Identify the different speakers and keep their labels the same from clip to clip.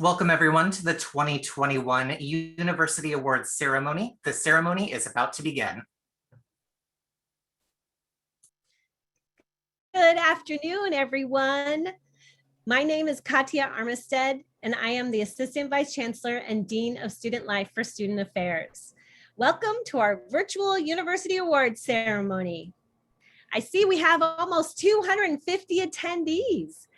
Speaker 1: Welcome everyone to the 2021 University Awards ceremony. The ceremony is about to begin.
Speaker 2: Good afternoon, everyone. My name is Amiya Dutta, and I am the Assistant Vice Chancellor and Dean of Student Life for Student Affairs. Welcome to our virtual University Awards ceremony. I see we have almost 250 attendees.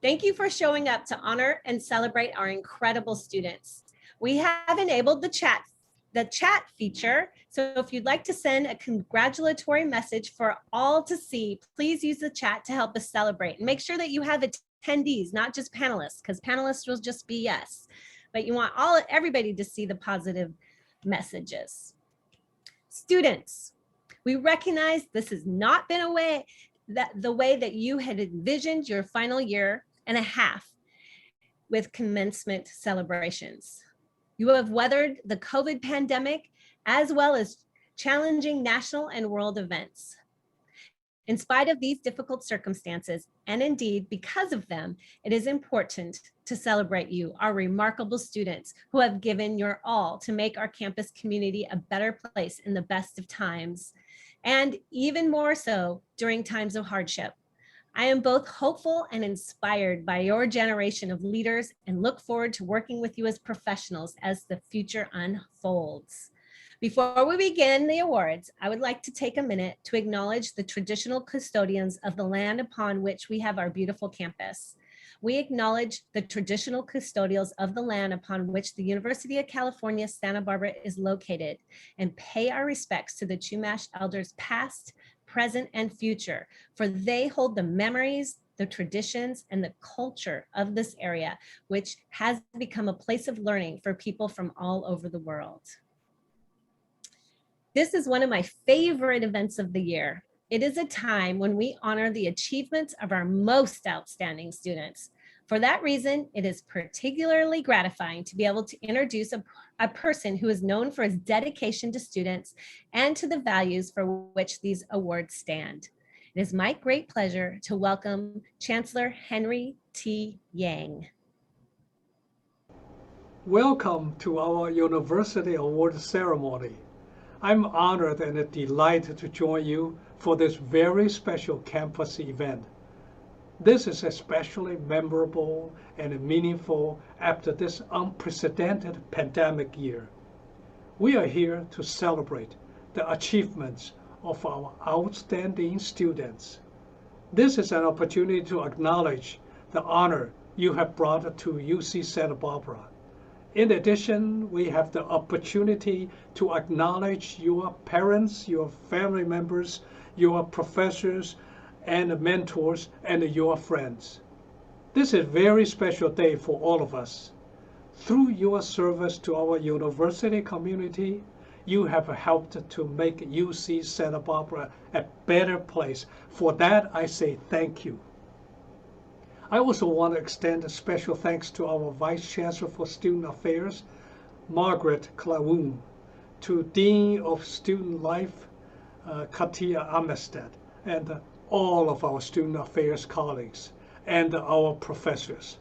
Speaker 2: Thank you for showing up to honor and celebrate our incredible students. We have enabled the chat feature, so if you'd like to send a congratulatory message for all to see, please use the chat to help us celebrate. And make sure that you have attendees, not just panelists, because panelists will just be yes. But you want everybody to see the positive messages. Students, we recognize this has not been the way that you had envisioned your final year and a half with commencement celebrations. You have weathered the COVID pandemic as well as challenging national and world events. In spite of these difficult circumstances, and indeed because of them, it is important to celebrate you, our remarkable students who have given your all to make our campus community a better place in the best of times, and even more so during times of hardship. I am both hopeful and inspired by your generation of leaders and look forward to working with you as professionals as the future unfolds. Before we begin the awards, I would like to take a minute to acknowledge the traditional custodians of the land upon which we have our beautiful campus. We acknowledge the traditional custodians of the land upon which the University of California, Santa Barbara is located and pay our respects to the Chumash elders past, present, and future, for they hold the memories, the traditions, and the culture of this area, which has become a place of learning for people from all over the world. This is one of my favorite events of the year. It is a time when we honor the achievements of our most outstanding students. For that reason, it is particularly gratifying to be able to introduce a person who is known for his dedication to students and to the values for which these awards stand. It is my great pleasure to welcome Chancellor Henry T. Yang.
Speaker 3: Welcome to our University Awards ceremony. I'm honored and delighted to join you for this very special campus event. This is especially memorable and meaningful after this unprecedented pandemic year. We are here to celebrate the achievements of our outstanding students. This is an opportunity to acknowledge the honor you have brought to UC Santa Barbara. In addition, we have the opportunity to acknowledge your parents, your family members, your professors and mentors, and your friends. This is a very special day for all of us. Through your service to our university community, you have helped to make UC Santa Barbara a better place. For that, I say thank you. I also want to extend a special thanks to our Vice Chancellor for Student Affairs, Margaret Klawoon, to Dean of Student Life, Amiya Amezcua, and all of our Student Affairs colleagues and our professors.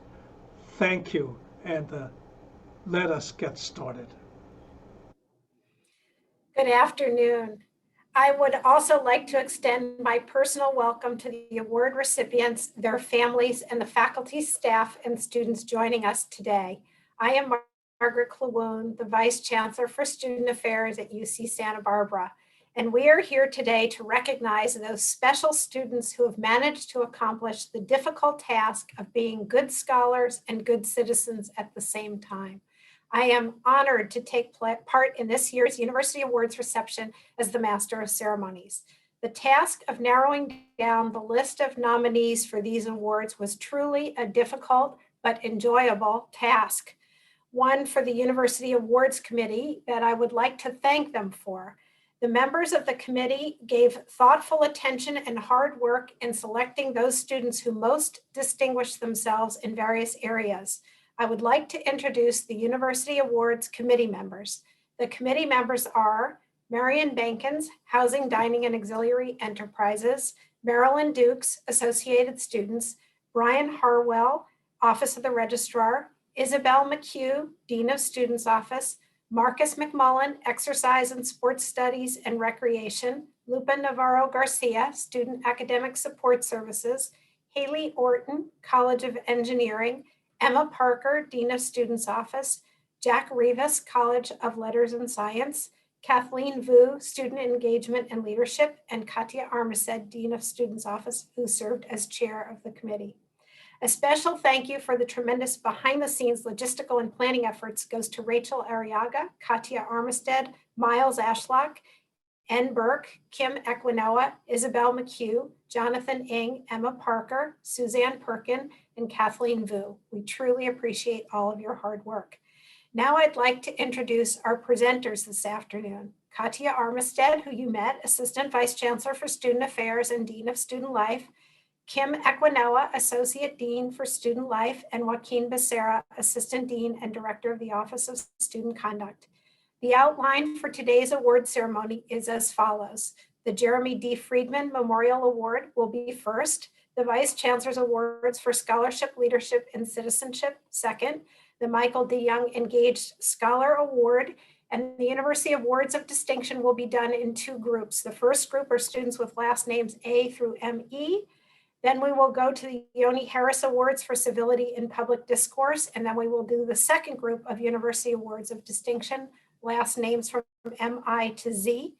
Speaker 3: Thank you, and let us get started.
Speaker 4: Good afternoon. I would also like to extend my personal welcome to the award recipients, their families, and the faculty, staff, and students joining us today. I am Margaret Klawoon, the Vice Chancellor for Student Affairs at UC Santa Barbara, and we are here today to recognize those special students who have managed to accomplish the difficult task of being good scholars and good citizens at the same time. I am honored to take part in this year's University Awards reception as the Master of Ceremonies. The task of narrowing down the list of nominees for these awards was truly a difficult but enjoyable task, one for the University Awards Committee that I would like to thank them for. The members of the committee gave thoughtful attention and hard work in selecting those students who most distinguished themselves in various areas. I would like to introduce the University Awards committee members. The committee members are Marion Bankins, Housing, Dining, and Auxiliary Enterprises, Marilyn Dukes, Associated Students, Brian Harwell, Office of the Registrar, Isabel McHugh, Dean of Students Office, Marcus McMullen, Exercise and Sports Studies and Recreation, Lupa Navarro Garcia, Student Academic Support Services, Haley Orton, College of Engineering, Emma Parker, Dean of Students Office, Jack Rivas, College of Letters and Science, Kathleen Vu, Student Engagement and Leadership, and Katia Armstead, Dean of Students Office, who served as chair of the committee. A special thank you for the tremendous behind-the-scenes logistical and planning efforts goes to Rachel Arriaga, Katia Armstead, Miles Ashlock, N. Burke, Kim Equinoa, Isabel McHugh, Jonathan Ng, Emma Parker, Suzanne Perkin, and Kathleen Vu. We truly appreciate all of your hard work. Now I'd like to introduce our presenters this afternoon. Katia Armstead, who you met, Assistant Vice Chancellor for Student Affairs and Dean of Student Life, Kim Equinoa, Associate Dean for Student Life, and Joaquin Becerra, Assistant Dean and Director of the Office of Student Conduct. The outline for today's award ceremony is as follows. The Jeremy D. Friedman Memorial Award will be first, the Vice Chancellor's Awards for Scholarship, Leadership, and Citizenship second, the Michael D. Young Engaged Scholar Award, and the University Awards of Distinction will be done in two groups. The first group are students with last names A through ME. Then we will go to the Yoni Harris Awards for Civility in Public Discourse, and then we will do the second group of University Awards of Distinction, last names from MI to Z.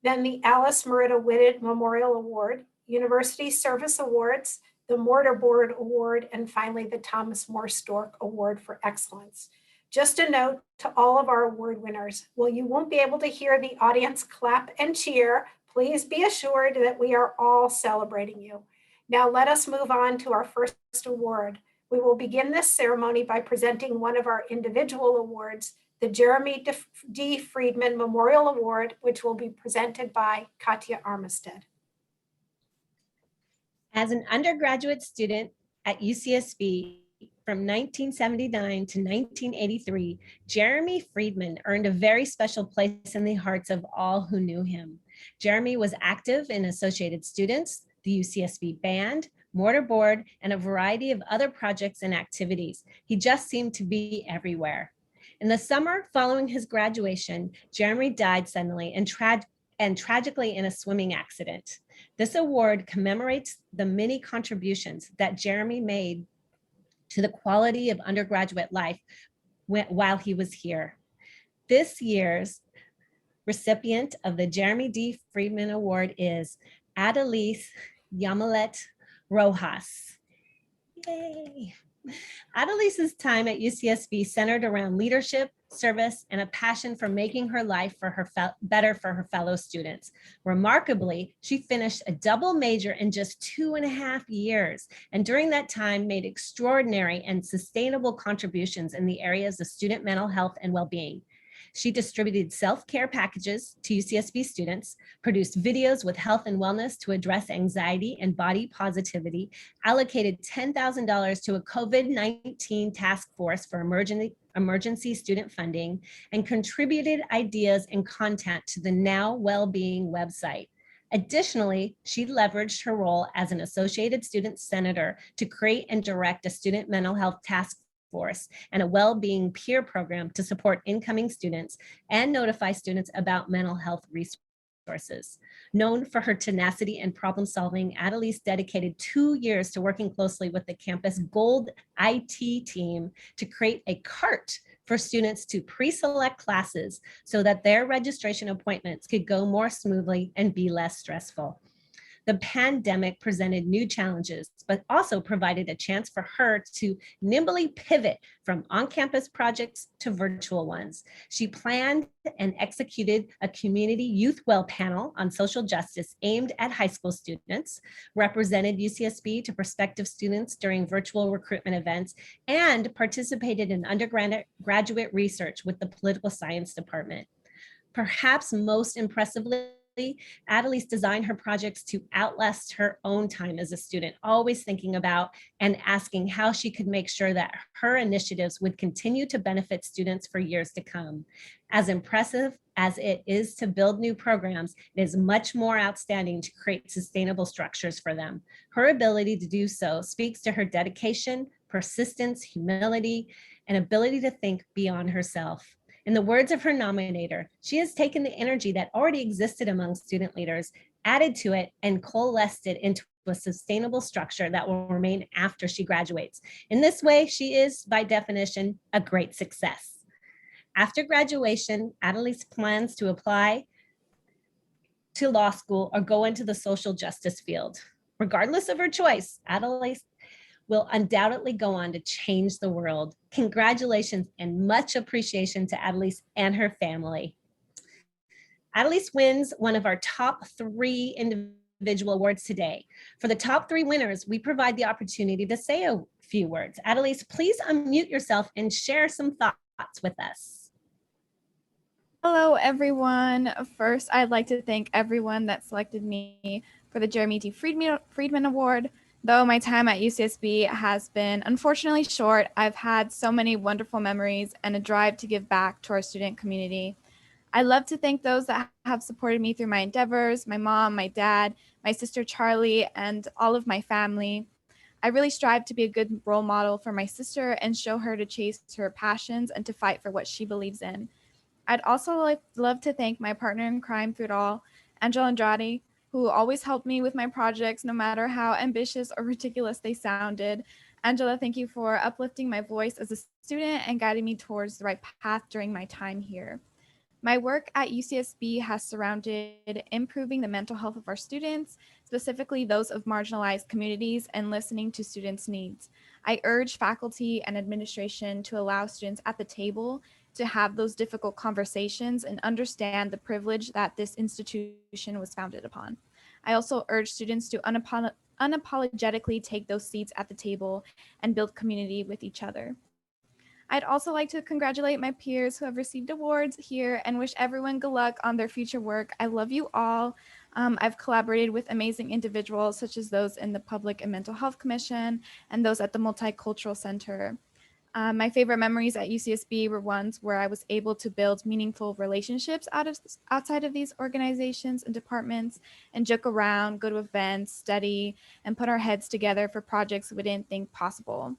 Speaker 4: Then the Alice Merida Whitted Memorial Award, University Service Awards, the Mortarboard Award, and finally the Thomas More Stork Award for Excellence. Just a note to all of our award winners, while you won't be able to hear the audience clap and cheer, please be assured that we are all celebrating you. Now let us move on to our first award. We will begin this ceremony by presenting one of our individual awards, the Jeremy D. Friedman Memorial Award, which will be presented by Katia Armstead.
Speaker 2: As an undergraduate student at UCSB from 1979 to 1983, Jeremy Friedman earned a very special place in the hearts of all who knew him. Jeremy was active in Associated Students, the UCSB Band, Mortarboard, and a variety of other projects and activities. He just seemed to be everywhere. In the summer following his graduation, Jeremy died suddenly and tragically in a swimming accident. This award commemorates the many contributions that Jeremy made to the quality of undergraduate life while he was here. This year's recipient of the Jeremy D. Friedman Award is Adalis Yamilet Rojas. Yay! Adalis's time at UCSB centered around leadership, service, and a passion for making her life better for her fellow students. Remarkably, she finished a double major in just 2.5 years, and during that time made extraordinary and sustainable contributions in the areas of student mental health and well-being. She distributed self-care packages to UCSB students, produced videos with health and wellness to address anxiety and body positivity, allocated $10,000 to a COVID-19 task force for emergency student funding, and contributed ideas and content to the Now Wellbeing website. Additionally, she leveraged her role as an Associated Student Senator to create and direct a student mental health task force and a well-being peer program to support incoming students and notify students about mental health resources. Known for her tenacity and problem solving, Adalis dedicated 2 years to working closely with the campus Gold IT team to create a cart for students to pre-select classes so that their registration appointments could go more smoothly and be less stressful. The pandemic presented new challenges, but also provided a chance for her to nimbly pivot from on-campus projects to virtual ones. She planned and executed a community youth well panel on social justice aimed at high school students, represented UCSB to prospective students during virtual recruitment events, and participated in undergraduate research with the political science department. Perhaps most impressively, Adalis designed her projects to outlast her own time as a student, always thinking about and asking how she could make sure that her initiatives would continue to benefit students for years to come. As impressive as it is to build new programs, it is much more outstanding to create sustainable structures for them. Her ability to do so speaks to her dedication, persistence, humility, and ability to think beyond herself. In the words of her nominator, she has taken the energy that already existed among student leaders, added to it, and coalesced it into a sustainable structure that will remain after she graduates. In this way, she is, by definition, a great success. After graduation, Adalis plans to apply to law school or go into the social justice field. Regardless of her choice, Adalis will undoubtedly go on to change the world. Congratulations and much appreciation to Adalis and her family. Adalis wins one of our top 3 individual awards today. For the top 3 winners, we provide the opportunity to say a few words. Adalis, please unmute yourself and share some thoughts with us.
Speaker 5: Hello, everyone. First, I'd like to thank everyone that selected me for the Jeremy D. Friedman Award. Though my time at UCSB has been unfortunately short, I've had so many wonderful memories and a drive to give back to our student community. I'd love to thank those that have supported me through my endeavors, my mom, my dad, my sister Charlie, and all of my family. I really strive to be a good role model for my sister and show her to chase her passions and to fight for what she believes in. I'd also love to thank my partner in crime through it all, Angela Andrade, who always helped me with my projects, no matter how ambitious or ridiculous they sounded. Angela, thank you for uplifting my voice as a student and guiding me towards the right path during my time here. My work at UCSB has surrounded improving the mental health of our students, specifically those of marginalized communities, and listening to students' needs. I urge faculty and administration to allow students at the table to have those difficult conversations and understand the privilege that this institution was founded upon. I also urge students to unapologetically take those seats at the table and build community with each other. I'd also like to congratulate my peers who have received awards here and wish everyone good luck on their future work. I love you all. I've collaborated with amazing individuals such as those in the Public and Mental Health Commission and those at the Multicultural Center. My favorite memories at UCSB were ones where I was able to build meaningful relationships outside of these organizations and departments and joke around, go to events, study, and put our heads together for projects we didn't think possible.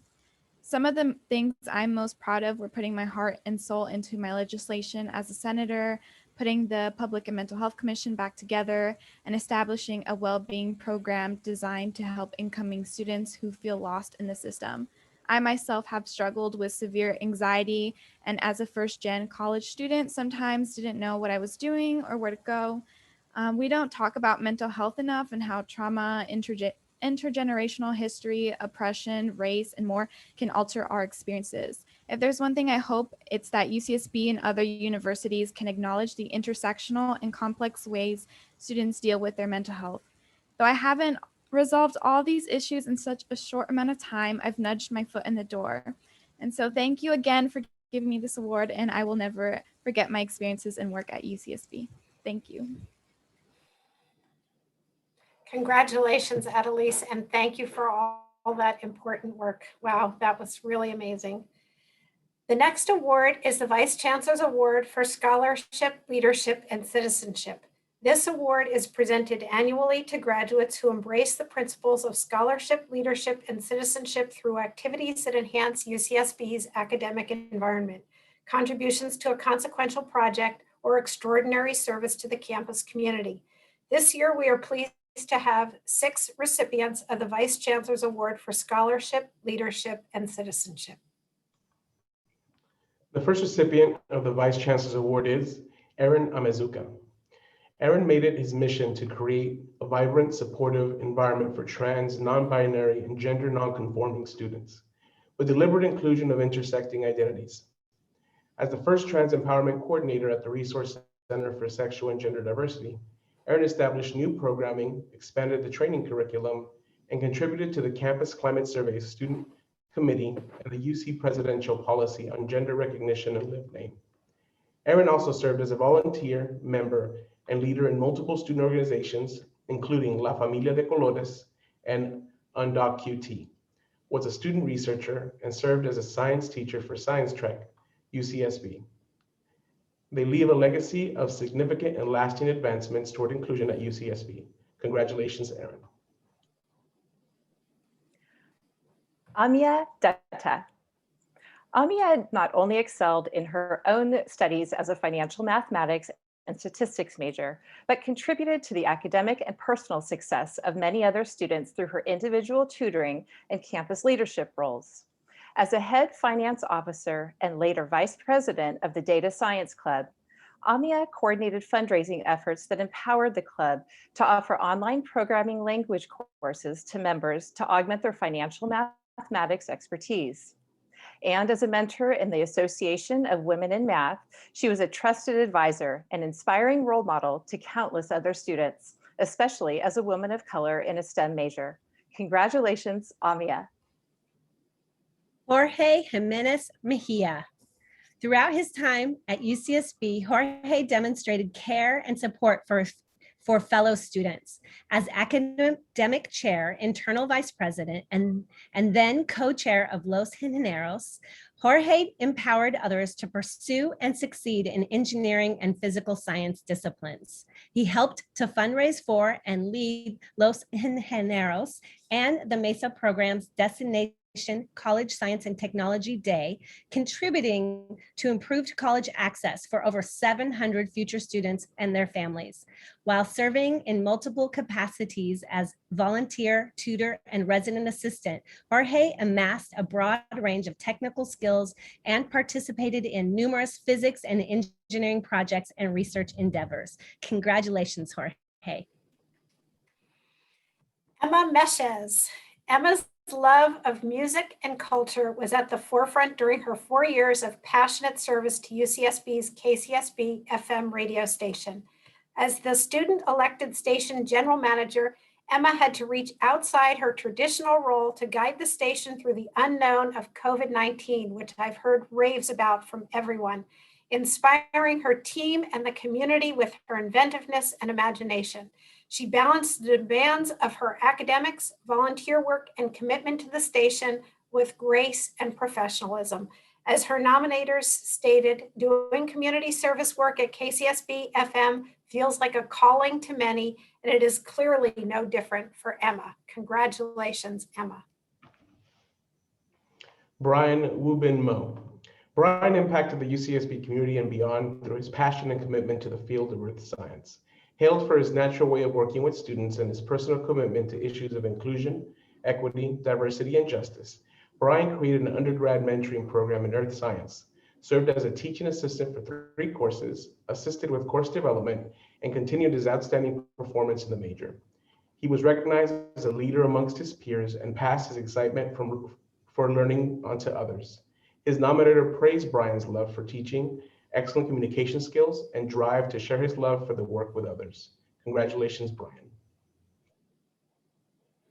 Speaker 5: Some of the things I'm most proud of were putting my heart and soul into my legislation as a senator, putting the Public and Mental Health Commission back together, and establishing a well-being program designed to help incoming students who feel lost in the system. I myself have struggled with severe anxiety, and as a first-gen college student, sometimes didn't know what I was doing or where to go. We don't talk about mental health enough and how trauma, intergenerational history, oppression, race, and more can alter our experiences. If there's one thing I hope, it's that UCSB and other universities can acknowledge the intersectional and complex ways students deal with their mental health. Though I haven't resolved all these issues in such a short amount of time, I've nudged my foot in the door. And so thank you again for giving me this award, and I will never forget my experiences and work at UCSB. Thank you.
Speaker 4: Congratulations, Adalis, and thank you for all that important work. Wow, that was really amazing. The next award is the Vice Chancellor's Award for Scholarship, Leadership, and Citizenship. This award is presented annually to graduates who embrace the principles of scholarship, leadership, and citizenship through activities that enhance UCSB's academic environment, contributions to a consequential project, or extraordinary service to the campus community. This year, we are pleased to have 6 recipients of the Vice Chancellor's Award for Scholarship, Leadership, and Citizenship.
Speaker 6: The first recipient of the Vice Chancellor's Award is Aryn Amezcua. Aryn made it his mission to create a vibrant, supportive environment for trans, non-binary, and gender non-conforming students, with deliberate inclusion of intersecting identities. As the first trans empowerment coordinator at the Resource Center for Sexual and Gender Diversity, Aryn established new programming, expanded the training curriculum, and contributed to the Campus Climate Survey Student Committee and the UC Presidential Policy on Gender Recognition and Live Name. Aryn also served as a volunteer, member, and leader in multiple student organizations, including La Familia de Colores and Undoc QT, was a student researcher, and served as a science teacher for Science Trek, UCSB. They leave a legacy of significant and lasting advancements toward inclusion at UCSB. Congratulations, Aryn.
Speaker 7: Amiya Dutta. Amiya not only excelled in her own studies as a financial mathematics and statistics major, but contributed to the academic and personal success of many other students through her individual tutoring and campus leadership roles. As a head finance officer and later vice president of the Data Science Club, Amiya coordinated fundraising efforts that empowered the club to offer online programming language courses to members to augment their financial mathematics expertise. And as a mentor in the Association of Women in Math, she was a trusted advisor and inspiring role model to countless other students, especially as a woman of color in a STEM major. Congratulations, Amiya.
Speaker 2: Jorge Jimenez Mejia. Throughout his time at UCSB, Jorge demonstrated care and support for fellow students. As academic chair, internal vice president, and then co-chair of Los Ingenieros, Jorge empowered others to pursue and succeed in engineering and physical science disciplines. He helped to fundraise for and lead Los Ingenieros and the MESA program's Destination College Science and Technology Day, contributing to improved college access for over 700 future students and their families, while serving in multiple capacities as volunteer, tutor, and resident assistant. Jorge amassed a broad range of technical skills and participated in numerous physics and engineering projects and research endeavors. Congratulations, Jorge.
Speaker 4: Emma Mesches. Emma's love of music and culture was at the forefront during her 4 years of passionate service to UCSB's KCSB FM radio station. As the student elected station general manager, Emma had to reach outside her traditional role to guide the station through the unknown of COVID-19, which I've heard raves about from everyone, inspiring her team and the community with her inventiveness and imagination. She balanced the demands of her academics, volunteer work, and commitment to the station with grace and professionalism. As her nominators stated, doing community service work at KCSB FM feels like a calling to many, and it is clearly no different for Emma. Congratulations, Emma.
Speaker 6: Brian Woobin Mo. Brian impacted the UCSB community and beyond through his passion and commitment to the field of earth science. Hailed for his natural way of working with students and his personal commitment to issues of inclusion, equity, diversity, and justice, Brian created an undergrad mentoring program in earth science, served as a teaching assistant for 3 courses, assisted with course development, and continued his outstanding performance in the major. He was recognized as a leader amongst his peers and passed his excitement for learning onto others. His nominator praised Brian's love for teaching, excellent communication skills, and drive to share his love for the work with others. Congratulations, Brian.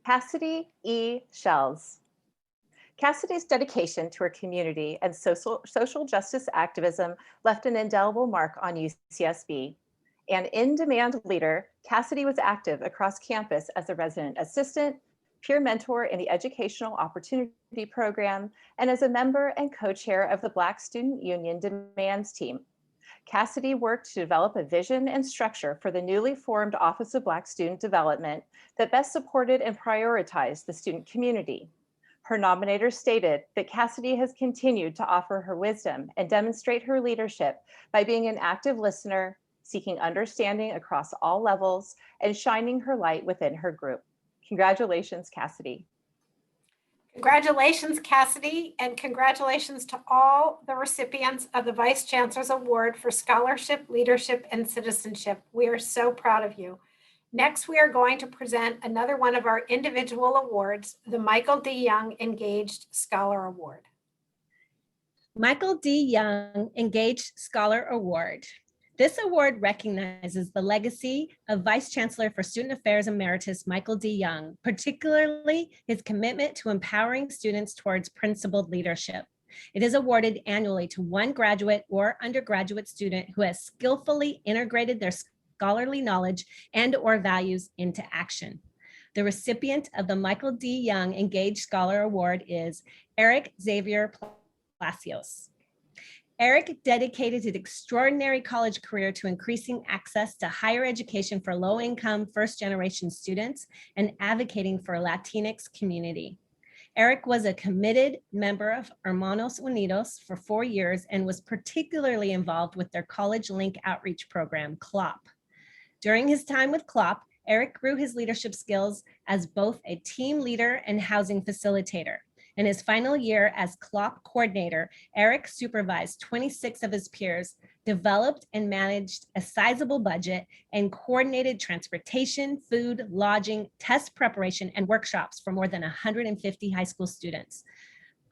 Speaker 7: Cassidy E. Schells. Cassidy's dedication to her community and social justice activism left an indelible mark on UCSB. An in-demand leader, Cassidy was active across campus as a resident assistant, peer mentor in the Educational Opportunity Program, and as a member and co-chair of the Black Student Union Demands Team. Cassidy worked to develop a vision and structure for the newly formed Office of Black Student Development that best supported and prioritized the student community. Her nominator stated that Cassidy has continued to offer her wisdom and demonstrate her leadership by being an active listener, seeking understanding across all levels, and shining her light within her group. Congratulations, Cassidy.
Speaker 4: Congratulations, Cassidy, and congratulations to all the recipients of the Vice Chancellor's Award for Scholarship, Leadership, and Citizenship. We are so proud of you. Next, we are going to present another one of our individual awards, the Michael D. Young Engaged Scholar Award.
Speaker 2: Michael D. Young Engaged Scholar Award. This award recognizes the legacy of Vice Chancellor for Student Affairs Emeritus Michael D. Young, particularly his commitment to empowering students towards principled leadership. It is awarded annually to one graduate or undergraduate student who has skillfully integrated their scholarly knowledge and/or values into action. The recipient of the Michael D. Young Engaged Scholar Award is Eric Xavier Palacios. Eric dedicated his extraordinary college career to increasing access to higher education for low-income first-generation students and advocating for a Latinx community. Eric was a committed member of Hermanos Unidos for 4 years and was particularly involved with their College Link outreach program, CLOP. During his time with CLOP, Eric grew his leadership skills as both a team leader and housing facilitator. In his final year as CLOP coordinator, Eric supervised 26 of his peers, developed and managed a sizable budget, and coordinated transportation, food, lodging, test preparation, and workshops for more than 150 high school students.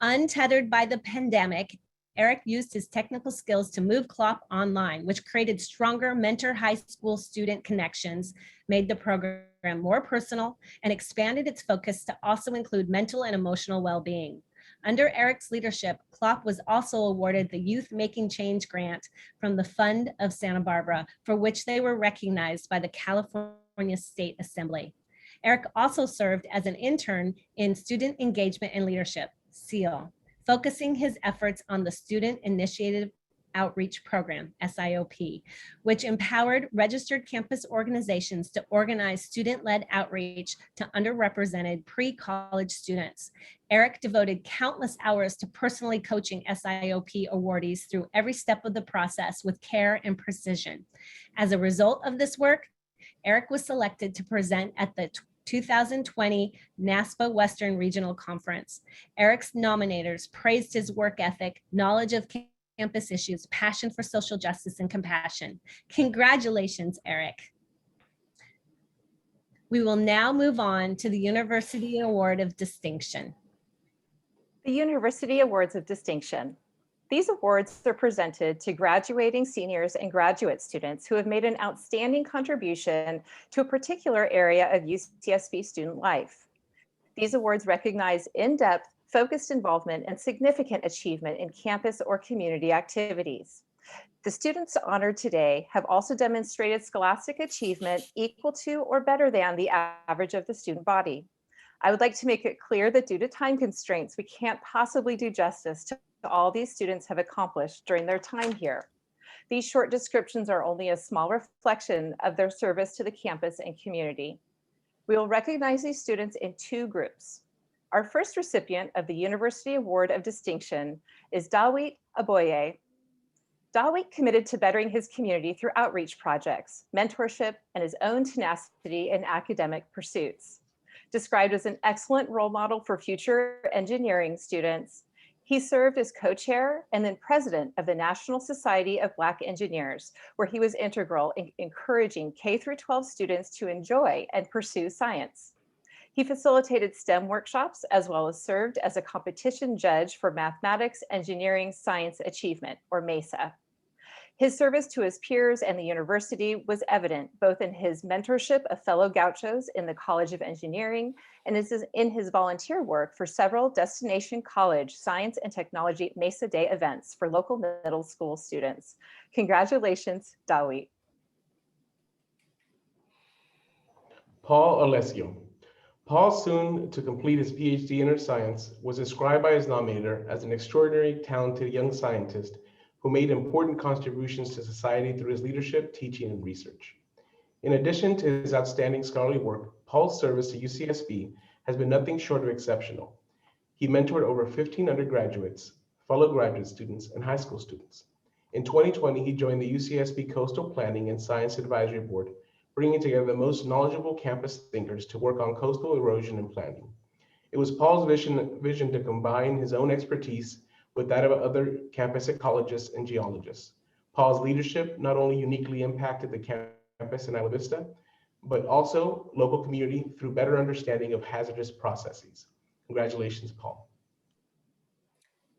Speaker 2: Untethered by the pandemic, Eric used his technical skills to move CLOP online, which created stronger mentor high school student connections, made the program more personal, and expanded its focus to also include mental and emotional well-being. Under Eric's leadership, CLOP was also awarded the Youth Making Change grant from the Fund of Santa Barbara, for which they were recognized by the California State Assembly. Eric also served as an intern in Student Engagement and Leadership, SEAL, focusing his efforts on the Student Initiative Outreach Program, SIOP, which empowered registered campus organizations to organize student-led outreach to underrepresented pre-college students. Eric devoted countless hours to personally coaching SIOP awardees through every step of the process with care and precision. As a result of this work, Eric was selected to present at the 2020 NASPA Western Regional Conference. Eric's nominators praised his work ethic, knowledge of campus issues, passion for social justice, and compassion. Congratulations, Eric. We will now move on to the University Award of Distinction.
Speaker 7: The University Awards of Distinction. These awards are presented to graduating seniors and graduate students who have made an outstanding contribution to a particular area of UCSB student life. These awards recognize in-depth, focused involvement and significant achievement in campus or community activities. The students honored today have also demonstrated scholastic achievement equal to or better than the average of the student body. I would like to make it clear that due to time constraints, we can't possibly do justice to all these students have accomplished during their time here. These short descriptions are only a small reflection of their service to the campus and community. We will recognize these students in 2 groups. Our first recipient of the University Award of Distinction is Dawit Aboye. Dawit committed to bettering his community through outreach projects, mentorship, and his own tenacity in academic pursuits. Described as an excellent role model for future engineering students, he served as co-chair and then president of the National Society of Black Engineers, where he was integral in encouraging K-12 students to enjoy and pursue science. He facilitated STEM workshops as well as served as a competition judge for Mathematics, Engineering, Science Achievement, or MESA. His service to his peers and the university was evident both in his mentorship of fellow gauchos in the College of Engineering and in his volunteer work for several Destination College Science and Technology MESA Day events for local middle school students. Congratulations, Dawit.
Speaker 6: Paul Alessio. Paul, soon to complete his PhD in earth science, was described by his nominator as an extraordinary, talented young scientist who made important contributions to society through his leadership, teaching, and research. In addition to his outstanding scholarly work, Paul's service to UCSB has been nothing short of exceptional. He mentored over 15 undergraduates, fellow graduate students, and high school students. In 2020, he joined the UCSB Coastal Planning and Science Advisory Board, bringing together the most knowledgeable campus thinkers to work on coastal erosion and planning. It was Paul's vision to combine his own expertise with that of other campus ecologists and geologists. Paul's leadership not only uniquely impacted the campus in Isla Vista, but also local community through better understanding of hazardous processes. Congratulations, Paul.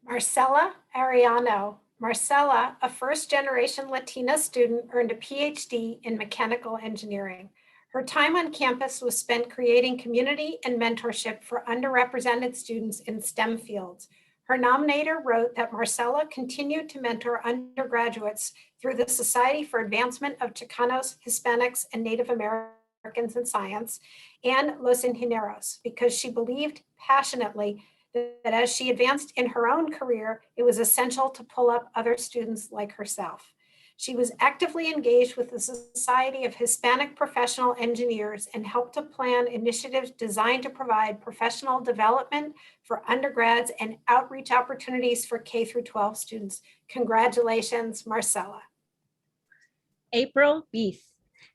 Speaker 4: Marcela Areyano. Marcela, a first-generation Latina student, earned a PhD in mechanical engineering. Her time on campus was spent creating community and mentorship for underrepresented students in STEM fields. Her nominator wrote that Marcela continued to mentor undergraduates through the Society for Advancement of Chicanos, Hispanics, and Native Americans in Science and Los Ingenieros because she believed passionately that as she advanced in her own career, it was essential to pull up other students like herself. She was actively engaged with the Society of Hispanic Professional Engineers and helped to plan initiatives designed to provide professional development for undergrads and outreach opportunities for K through 12 students. Congratulations, Marcela.
Speaker 2: April Beith.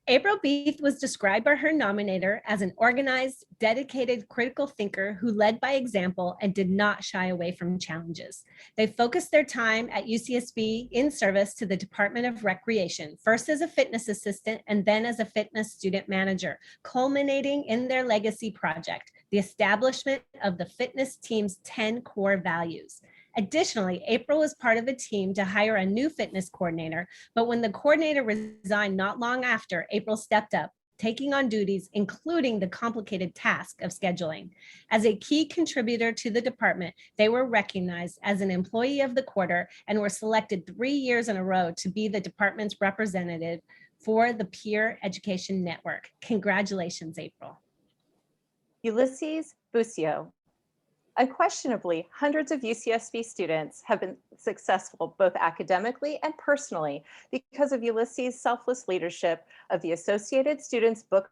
Speaker 2: April Beith was described by her nominator as an organized, dedicated, critical thinker who led by example and did not shy away from challenges. They focused their time at UCSB in service to the Department of Recreation, first as a fitness assistant and then as a fitness student manager, culminating in their legacy project, the establishment of the fitness team's 10 core values. Additionally, April was part of a team to hire a new fitness coordinator, but when the coordinator resigned not long after, April stepped up, taking on duties, including the complicated task of scheduling. As a key contributor to the department, they were recognized as an employee of the quarter and were selected 3 years in a row to be the department's representative for the Peer Education Network. Congratulations, April.
Speaker 7: Ulises Bucio. Unquestionably, hundreds of UCSB students have been successful both academically and personally because of Ulises' selfless leadership of the Associated Students Book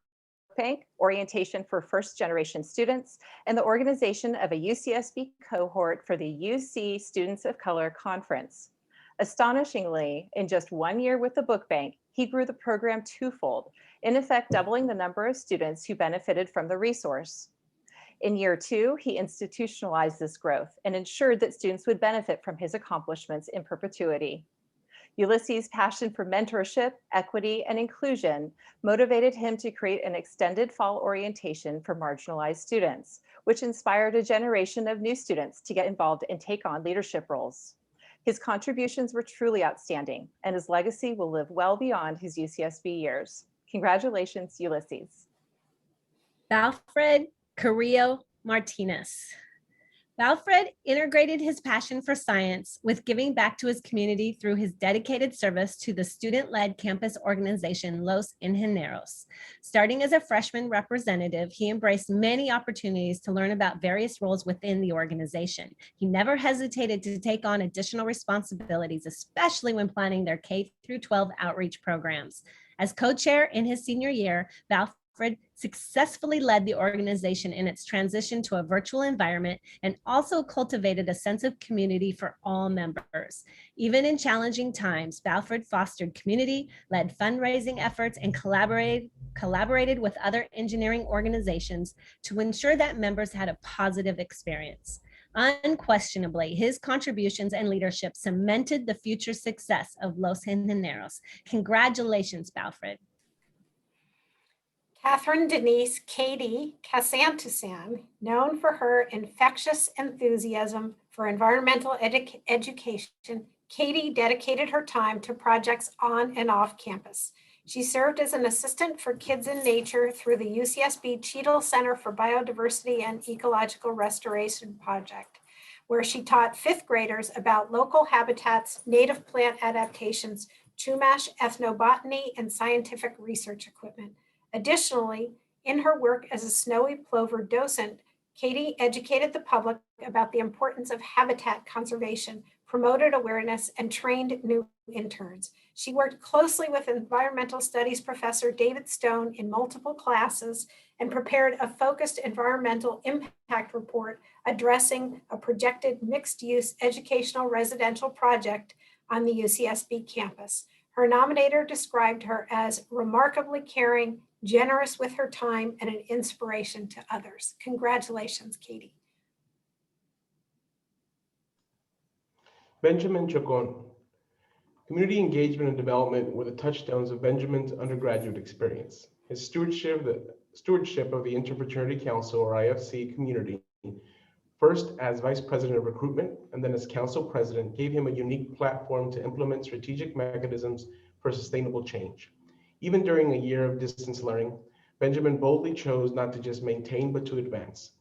Speaker 7: Bank, orientation for first-generation students, and the organization of a UCSB cohort for the UC Students of Color Conference. Astonishingly, in just 1 year with the book bank, he grew the program twofold, in effect doubling the number of students who benefited from the resource. In year 2, he institutionalized this growth and ensured that students would benefit from his accomplishments in perpetuity. Ulises' passion for mentorship, equity, and inclusion motivated him to create an extended fall orientation for marginalized students, which inspired a generation of new students to get involved and take on leadership roles. His contributions were truly outstanding, and his legacy will live well beyond his UCSB years. Congratulations, Ulises.
Speaker 2: Valfred Carrillo Martinez. Valfred integrated his passion for science with giving back to his community through his dedicated service to the student-led campus organization Los Ingenieros. Starting as a freshman representative, he embraced many opportunities to learn about various roles within the organization. He never hesitated to take on additional responsibilities, especially when planning their K through 12 outreach programs. As co-chair in his senior year, Valfred successfully led the organization in its transition to a virtual environment and also cultivated a sense of community for all members. Even in challenging times, Valfred fostered community, led fundraising efforts, and collaborated with other engineering organizations to ensure that members had a positive experience. Unquestionably, his contributions and leadership cemented the future success of Los Ingenieros. Congratulations, Valfred.
Speaker 4: Catherine Denise Katie Casantusan, known for her infectious enthusiasm for environmental education, Katie dedicated her time to projects on and off campus. She served as an assistant for Kids in Nature through the UCSB Cheadle Center for Biodiversity and Ecological Restoration Project, where she taught 5th graders about local habitats, native plant adaptations, Chumash ethnobotany, and scientific research equipment. Additionally, in her work as a snowy plover docent, Katie educated the public about the importance of habitat conservation, promoted awareness, and trained new interns. She worked closely with environmental studies professor David Stone in multiple classes and prepared a focused environmental impact report addressing a projected mixed-use educational residential project on the UCSB campus. Her nominator described her as remarkably caring, generous with her time, and an inspiration to others. Congratulations, Katie.
Speaker 6: Benjamin Chacon. Community engagement and development were the touchstones of Benjamin's undergraduate experience. His stewardship of the Interfraternity Council, or IFC, community, first as Vice President of Recruitment and then as Council President, gave him a unique platform to implement strategic mechanisms for sustainable change. Even during a year of distance learning, Benjamin boldly chose not to just maintain, but to advance.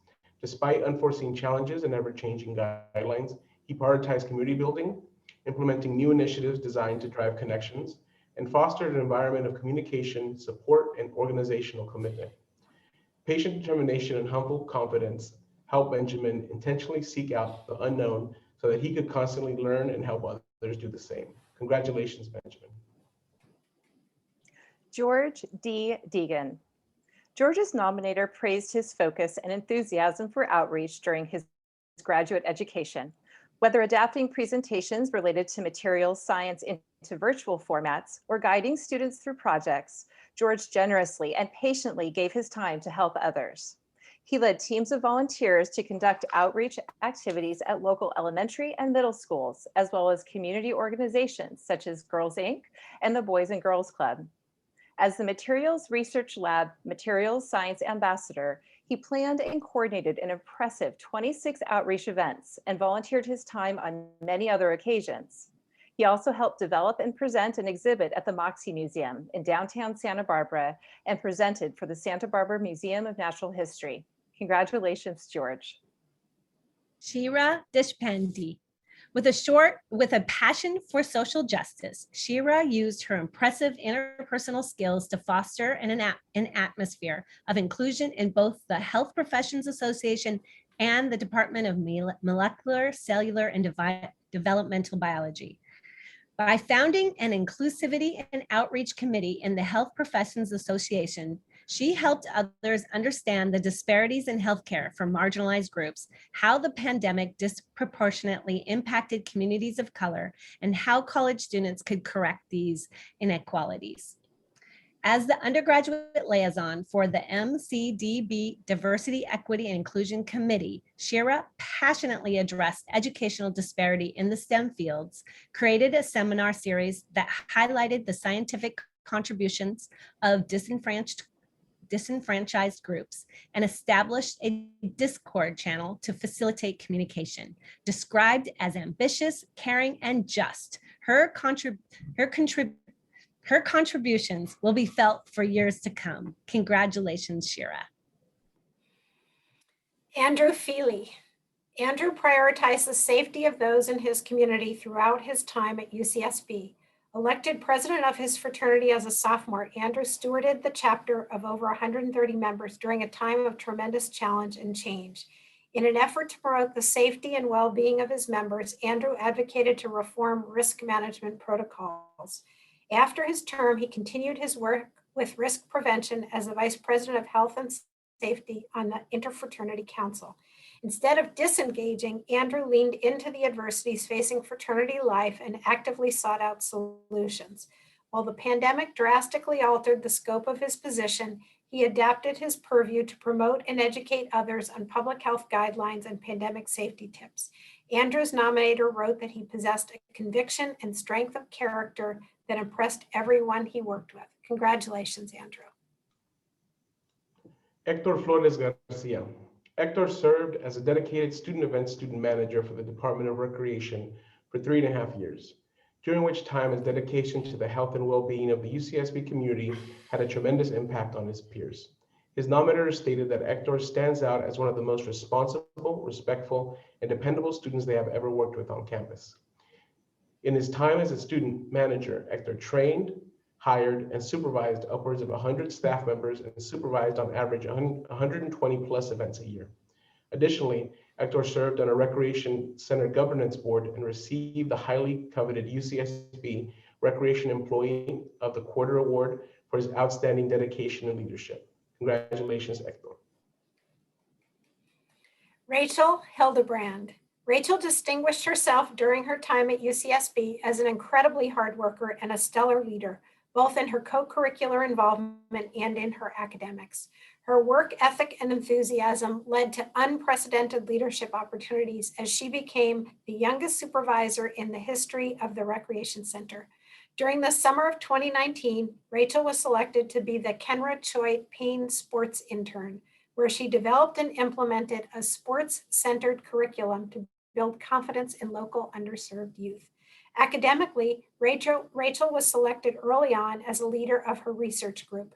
Speaker 6: Despite unforeseen challenges and ever-changing guidelines, he prioritized community building, implementing new initiatives designed to drive connections, and fostered an environment of communication, support, and organizational commitment. Patient determination and humble confidence helped Benjamin intentionally seek out the unknown so that he could constantly learn and help others do the same. Congratulations, Benjamin.
Speaker 7: George D Degen. George's nominator praised his focus and enthusiasm for outreach during his graduate education, whether adapting presentations related to materials science into virtual formats or guiding students through projects. George generously and patiently gave his time to help others. He led teams of volunteers to conduct outreach activities at local elementary and middle schools, as well as community organizations such as Girls Inc. and the Boys and Girls Club. As the Materials Research Lab Materials Science Ambassador, he planned and coordinated an impressive 26 outreach events and volunteered his time on many other occasions. He also helped develop and present an exhibit at the Moxie Museum in downtown Santa Barbara and presented for the Santa Barbara Museum of Natural History. Congratulations, George.
Speaker 2: Shriya Deshpande. With a passion for social justice, Shriya used her impressive interpersonal skills to foster an atmosphere of inclusion in both the Health Professions Association and the Department of Molecular, Cellular, and Developmental Biology. By founding an inclusivity and outreach committee in the Health Professions Association, she helped others understand the disparities in healthcare for marginalized groups, how the pandemic disproportionately impacted communities of color, and how college students could correct these inequalities. As the undergraduate liaison for the MCDB Diversity, Equity, and Inclusion Committee, Shriya passionately addressed educational disparity in the STEM fields, created a seminar series that highlighted the scientific contributions of disenfranchised groups, and established a Discord channel to facilitate communication. Described as ambitious, caring, and just, her contributions will be felt for years to come. Congratulations, Shriya.
Speaker 4: Andrew Feely. Andrew prioritized the safety of those in his community throughout his time at UCSB. Elected president of his fraternity as a sophomore, Andrew stewarded the chapter of over 130 members during a time of tremendous challenge and change. In an effort to promote the safety and well-being of his members, Andrew advocated to reform risk management protocols. After his term, he continued his work with risk prevention as the vice president of health and safety on the Interfraternity Council. Instead of disengaging, Andrew leaned into the adversities facing fraternity life and actively sought out solutions. While the pandemic drastically altered the scope of his position, he adapted his purview to promote and educate others on public health guidelines and pandemic safety tips. Andrew's nominator wrote that he possessed a conviction and strength of character that impressed everyone he worked with. Congratulations, Andrew.
Speaker 6: Ector Flores-Garcia. Ector served as a dedicated student events student manager for the Department of Recreation for 3.5 years, during which time his dedication to the health and well-being of the UCSB community had a tremendous impact on his peers. His nominator stated that Ector stands out as one of the most responsible, respectful, and dependable students they have ever worked with on campus. In his time as a student manager, Ector trained, hired, and supervised upwards of 100 staff members and supervised on average 120 plus events a year. Additionally, Ector served on a Recreation Center Governance Board and received the highly coveted UCSB Recreation Employee of the Quarter Award for his outstanding dedication and leadership. Congratulations, Ector.
Speaker 4: Rachel Hildebrand. Rachel distinguished herself during her time at UCSB as an incredibly hard worker and a stellar leader, both in her co-curricular involvement and in her academics. Her work ethic and enthusiasm led to unprecedented leadership opportunities as she became the youngest supervisor in the history of the Recreation Center. During the summer of 2019, Rachel was selected to be the Kenra Choi Payne Sports Intern, where she developed and implemented a sports-centered curriculum to build confidence in local underserved youth. Academically, Rachel was selected early on as a leader of her research group.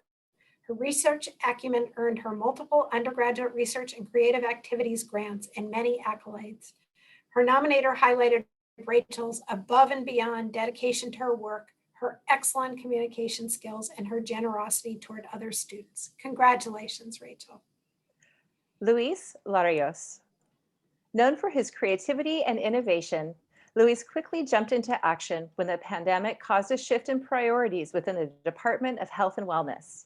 Speaker 4: Her research acumen earned her multiple undergraduate research and creative activities grants and many accolades. Her nominator highlighted Rachel's above and beyond dedication to her work, her excellent communication skills, and her generosity toward other students. Congratulations, Rachel.
Speaker 7: Luis Larios. Known for his creativity and innovation, Louise quickly jumped into action when the pandemic caused a shift in priorities within the Department of Health and Wellness.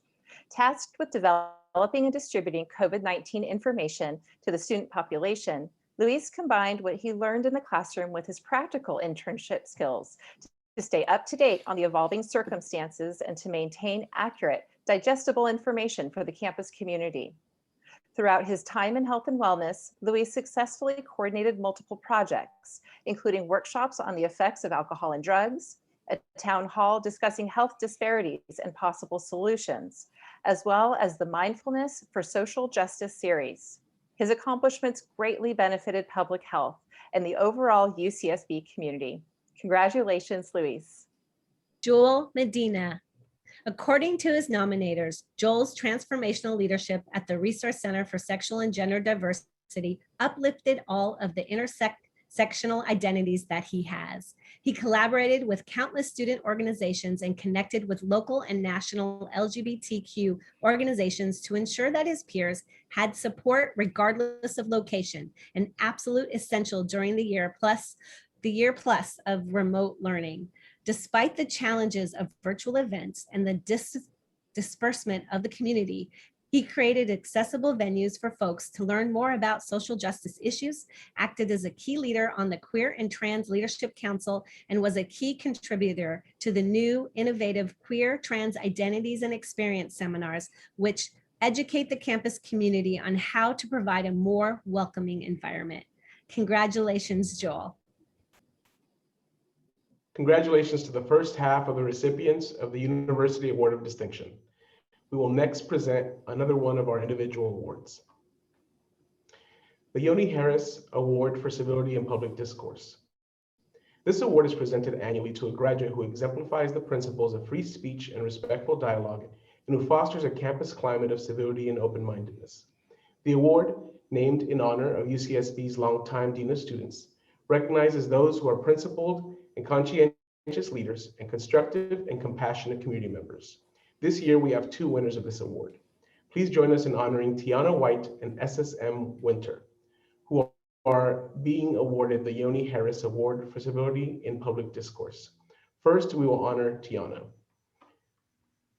Speaker 7: Tasked with developing and distributing COVID-19 information to the student population, Louise combined what he learned in the classroom with his practical internship skills to stay up to date on the evolving circumstances and to maintain accurate, digestible information for the campus community. Throughout his time in health and wellness, Louise successfully coordinated multiple projects, including workshops on the effects of alcohol and drugs, a town hall discussing health disparities and possible solutions, as well as the Mindfulness for Social Justice series. His accomplishments greatly benefited public health and the overall UCSB community. Congratulations, Louise.
Speaker 2: Joel Medina. According to his nominators, Joel's transformational leadership at the Resource Center for Sexual and Gender Diversity uplifted all of the intersectional identities that he has. He collaborated with countless student organizations and connected with local and national LGBTQ organizations to ensure that his peers had support regardless of location, an absolute essential during the year plus of remote learning. Despite the challenges of virtual events and the disbursement of the community, he created accessible venues for folks to learn more about social justice issues, acted as a key leader on the Queer and Trans Leadership Council, and was a key contributor to the new innovative Queer Trans Identities and Experience seminars, which educate the campus community on how to provide a more welcoming environment. Congratulations, Joel.
Speaker 6: Congratulations to the first half of the recipients of the University Award of Distinction. We will next present another one of our individual awards. The Yoni Harris Award for Civility and Public Discourse. This award is presented annually to a graduate who exemplifies the principles of free speech and respectful dialogue and who fosters a campus climate of civility and open-mindedness. The award, named in honor of UCSB's longtime Dean of Students, recognizes those who are principled and conscientious leaders and constructive and compassionate community members. This year, we have two winners of this award. Please join us in honoring Tianna White and M Wynter, who are being awarded the Yoni Harris Award for Civility in Public Discourse. First, we will honor Tianna.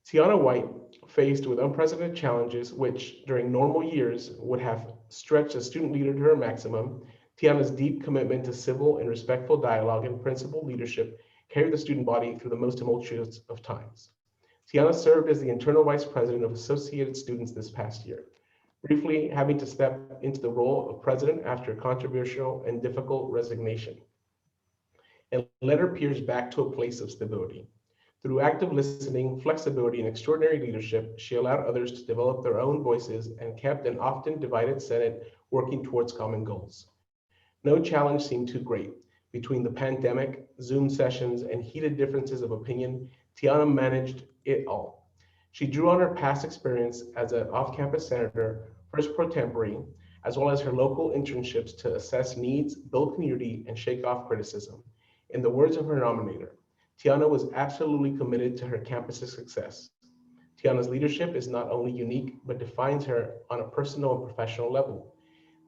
Speaker 6: Tianna White, faced with unprecedented challenges which, during normal years, would have stretched a student leader to her maximum, Tianna's deep commitment to civil and respectful dialogue and principled leadership carried the student body through the most tumultuous of times. Tianna served as the internal vice president of Associated Students this past year, briefly having to step into the role of president after a controversial and difficult resignation, and led her peers back to a place of stability. Through active listening, flexibility, and extraordinary leadership, she allowed others to develop their own voices and kept an often divided Senate working towards common goals. No challenge seemed too great. Between the pandemic, Zoom sessions, and heated differences of opinion, Tianna managed it all. She drew on her past experience as an off-campus senator, first pro tempore, as well as her local internships to assess needs, build community, and shake off criticism. In the words of her nominator, Tianna was absolutely committed to her campus's success. Tianna's leadership is not only unique, but defines her on a personal and professional level.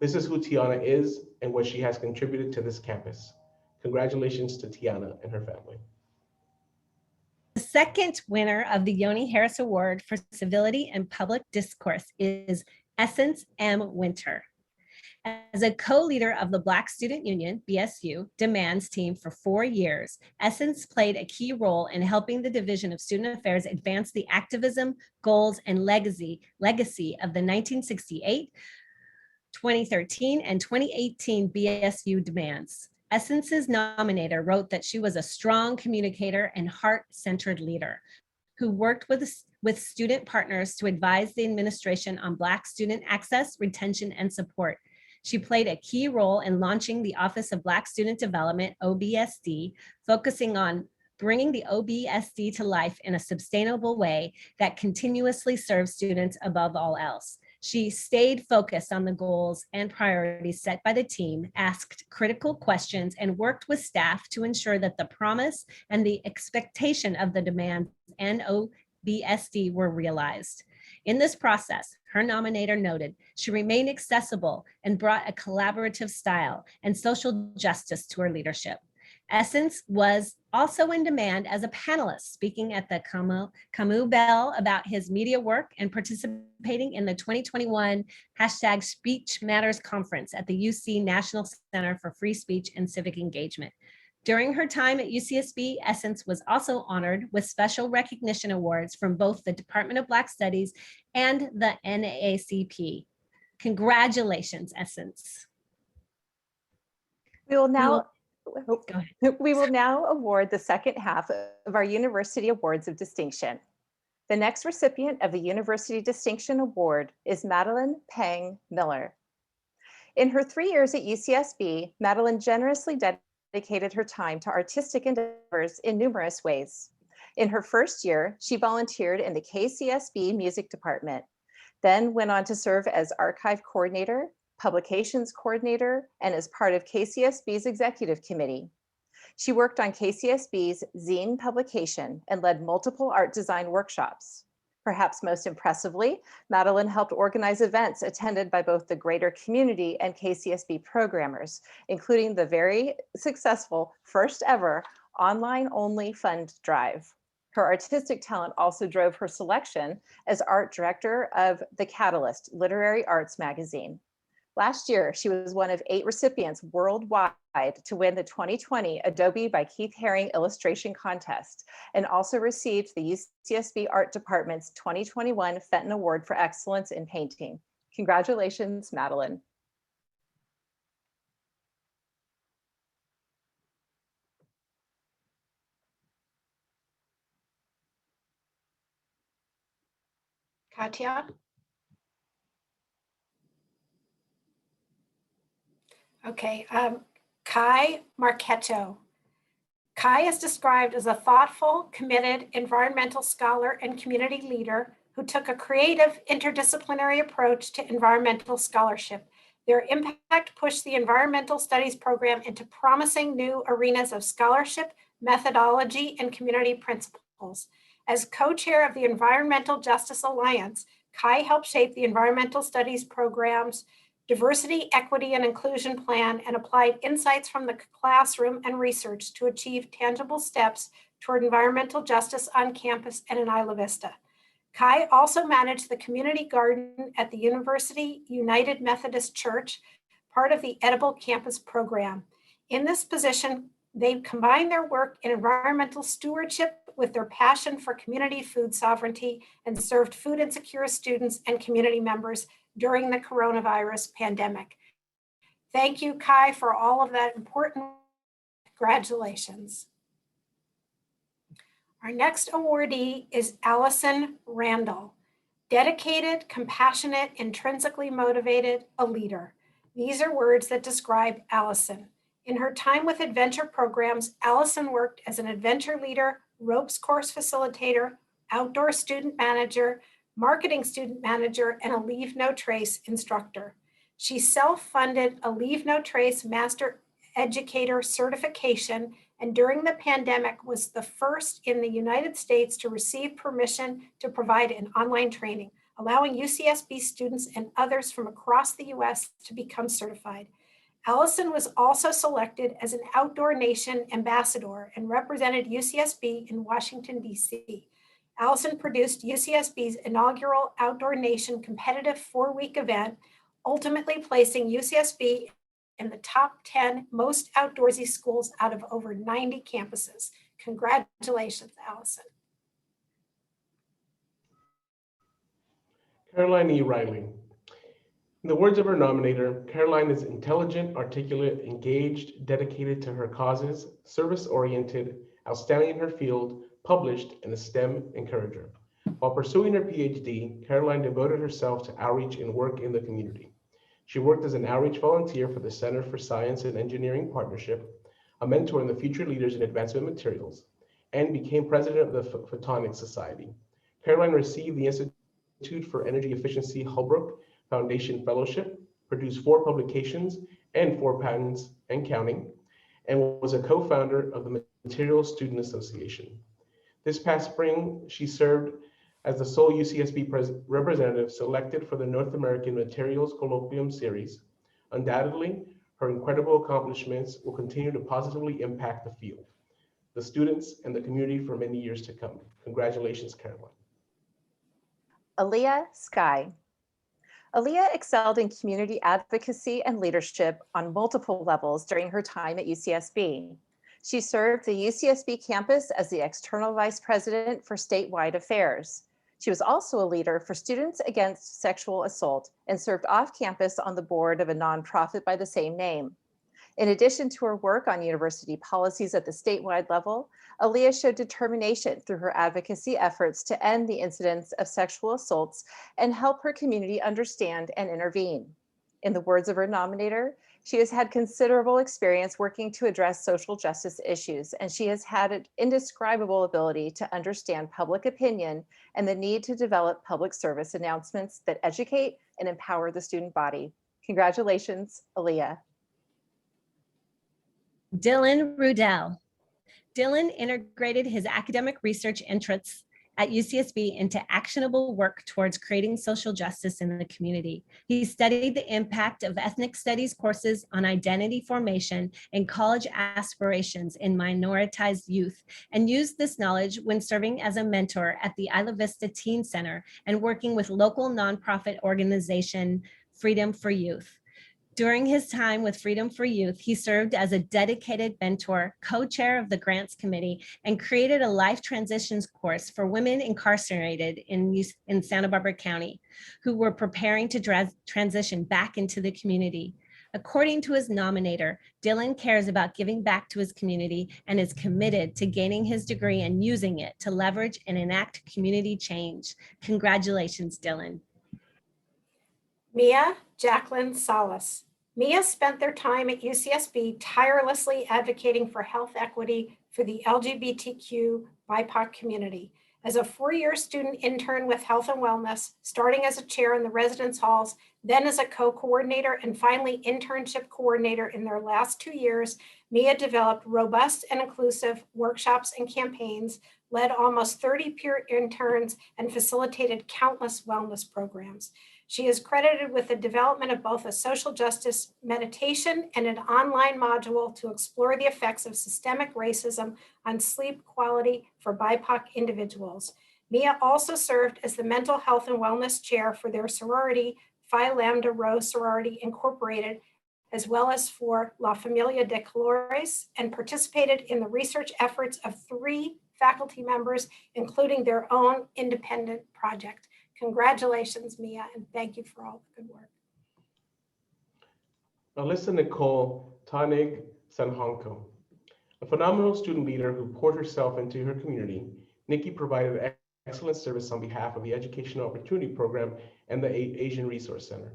Speaker 6: This is who Tianna is and what she has contributed to this campus. Congratulations to Tianna and her family.
Speaker 2: The second winner of the Yoni Harris Award for Civility and Public Discourse is Essence M Wynter. As a co-leader of the Black Student Union, BSU, Demands team for 4 years, Essence played a key role in helping the Division of Student Affairs advance the activism, goals, and legacy of the 1968, 2013, and 2018 BSU Demands. Essence's nominator wrote that she was a strong communicator and heart-centered leader who worked with student partners to advise the administration on Black student access, retention, and support. She played a key role in launching the Office of Black Student Development, OBSD, focusing on bringing the OBSD to life in a sustainable way that continuously serves students above all else. She stayed focused on the goals and priorities set by the team, asked critical questions, and worked with staff to ensure that the promise and the expectation of the demands and OBSD were realized. In this process, her nominator noted, she remained accessible and brought a collaborative style and social justice to her leadership. Essence was also in demand as a panelist, speaking at the Camus Bell about his media work and participating in the 2021 #Speech Matters conference at the UC National Center for Free Speech and Civic Engagement. During her time at UCSB, Essence was also honored with special recognition awards from both the Department of Black Studies and the NAACP. Congratulations, Essence.
Speaker 7: We will now
Speaker 2: Go ahead.
Speaker 7: We will now award the second half of our University Awards of Distinction. The next recipient of the University Distinction Award is Madeline Pang Miller. In her 3 years at UCSB, Madeline generously dedicated her time to artistic endeavors in numerous ways. In her first year, she volunteered in the KCSB Music Department, then went on to serve as archive coordinator, publications coordinator, and as part of KCSB's executive committee. She worked on KCSB's zine publication and led multiple art design workshops. Perhaps most impressively, Madeline helped organize events attended by both the greater community and KCSB programmers, including the very successful first ever online only fund drive. Her artistic talent also drove her selection as art director of The Catalyst Literary Arts magazine. Last year, she was one of 8 recipients worldwide to win the 2020 Adobe by Keith Haring Illustration Contest, and also received the UCSB Art Department's 2021 Fenton Award for Excellence in Painting. Congratulations, Madeline.
Speaker 4: Katia? Okay, Kai Marchetto. Kai is described as a thoughtful, committed environmental scholar and community leader who took a creative, interdisciplinary approach to environmental scholarship. Their impact pushed the environmental studies program into promising new arenas of scholarship, methodology, and community principles. As co-chair of the Environmental Justice Alliance, Kai helped shape the environmental studies program's diversity, equity, and inclusion plan, and applied insights from the classroom and research to achieve tangible steps toward environmental justice on campus and in Isla Vista. Kai also managed the community garden at the University United Methodist Church, part of the Edible Campus program. In this position, they combined their work in environmental stewardship with their passion for community food sovereignty and served food insecure students and community members during the coronavirus pandemic. Thank you, Kai, for all of that important. Congratulations. Our next awardee is Allyson Randall. Dedicated, compassionate, intrinsically motivated, a leader. These are words that describe Allyson. In her time with adventure programs, Allyson worked as an adventure leader, ropes course facilitator, outdoor student manager, marketing student manager, and a Leave No Trace instructor. She self-funded a Leave No Trace Master Educator certification, and during the pandemic was the first in the United States to receive permission to provide an online training, allowing UCSB students and others from across the US to become certified. Allyson was also selected as an Outdoor Nation ambassador and represented UCSB in Washington, DC. Allyson produced UCSB's inaugural Outdoor Nation competitive 4-week event, ultimately placing UCSB in the top 10 most outdoorsy schools out of over 90 campuses. Congratulations, Allyson.
Speaker 6: Caroline E. Riley. In the words of her nominator, Caroline is intelligent, articulate, engaged, dedicated to her causes, service-oriented, outstanding in her field, published, and a STEM encourager. While pursuing her PhD, Caroline devoted herself to outreach and work in the community. She worked as an outreach volunteer for the Center for Science and Engineering Partnership, a mentor in the Future Leaders in Advancement Materials, and became president of the Photonics Society. Caroline received the Institute for Energy Efficiency Holbrook Foundation Fellowship, produced 4 publications and 4 patents and counting, and was a co-founder of the Materials Student Association. This past spring, she served as the sole UCSB representative selected for the North American Materials Colloquium Series. Undoubtedly, Her incredible accomplishments will continue to positively impact the field, the students, and the community for many years to come. Congratulations, Caroline.
Speaker 7: Alia Sky. Alia excelled in community advocacy and leadership on multiple levels during her time at UCSB. She served the UCSB campus as the external vice president for statewide affairs. She was also a leader for Students Against Sexual Assault and served off campus on the board of a nonprofit by the same name. In addition to her work on university policies at the statewide level, Alia showed determination through her advocacy efforts to end the incidence of sexual assaults and help her community understand and intervene. In the words of her nominator, she has had considerable experience working to address social justice issues, and she has had an indescribable ability to understand public opinion and the need to develop public service announcements that educate and empower the student body. Congratulations, Alia.
Speaker 2: Dillon Ruddell. Dillon integrated his academic research interests at UCSB into actionable work towards creating social justice in the community. He studied the impact of ethnic studies courses on identity formation and college aspirations in minoritized youth, and used this knowledge when serving as a mentor at the Isla Vista Teen Center and working with local nonprofit organization Freedom for Youth. During his time with Freedom for Youth, he served as a dedicated mentor, co-chair of the Grants Committee, and created a life transitions course for women incarcerated in Santa Barbara County who were preparing to transition back into the community. According to his nominator, Dillon cares about giving back to his community and is committed to gaining his degree and using it to leverage and enact community change. Congratulations, Dillon.
Speaker 4: Mia Jaclyn Salas. Mia spent their time at UCSB tirelessly advocating for health equity for the LGBTQ BIPOC community. As a four-year student intern with Health and Wellness, starting as a chair in the residence halls, then as a co-coordinator, and finally internship coordinator in their last 2 years, Mia developed robust and inclusive workshops and campaigns, led almost 30 peer interns, and facilitated countless wellness programs. She is credited with the development of both a social justice meditation and an online module to explore the effects of systemic racism on sleep quality for BIPOC individuals. Mia also served as the mental health and wellness chair for their sorority, Phi Lambda Rho Sorority Incorporated, as well as for La Familia de Colores, and participated in the research efforts of 3 faculty members, including their own independent project. Congratulations, Mia, and thank you for all the good work.
Speaker 6: Alyssa Nicole Tanig Sanhonko. A phenomenal student leader who poured herself into her community, Nikki provided excellent service on behalf of the Educational Opportunity Program and the Asian Resource Center.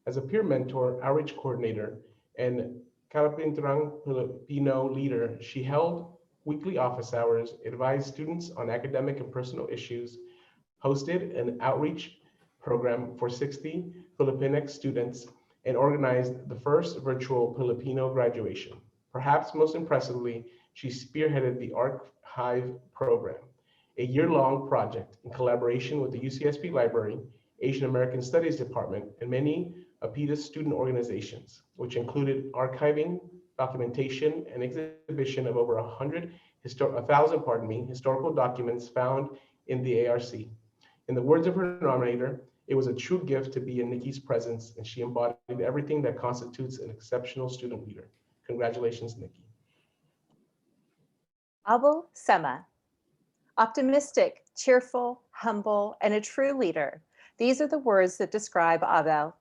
Speaker 6: As a peer mentor, outreach coordinator, and Kalapintrang Filipino leader, she held weekly office hours, advised students on academic and personal issues, hosted an outreach program for 60 Filipinx students, and organized the first virtual Filipino graduation. Perhaps most impressively, she spearheaded the Archive program, a year-long project in collaboration with the UCSB Library, Asian American Studies Department, and many APIDA student organizations, which included archiving, documentation, and exhibition of over 1,000 historical documents found in the ARC. In the words of her nominator, it was a true gift to be in Nikki's presence, and she embodied everything that constitutes an exceptional student leader. Congratulations, Nikki.
Speaker 7: Abel Semma. Optimistic, cheerful, humble, and a true leader. These are the words that describe Abel.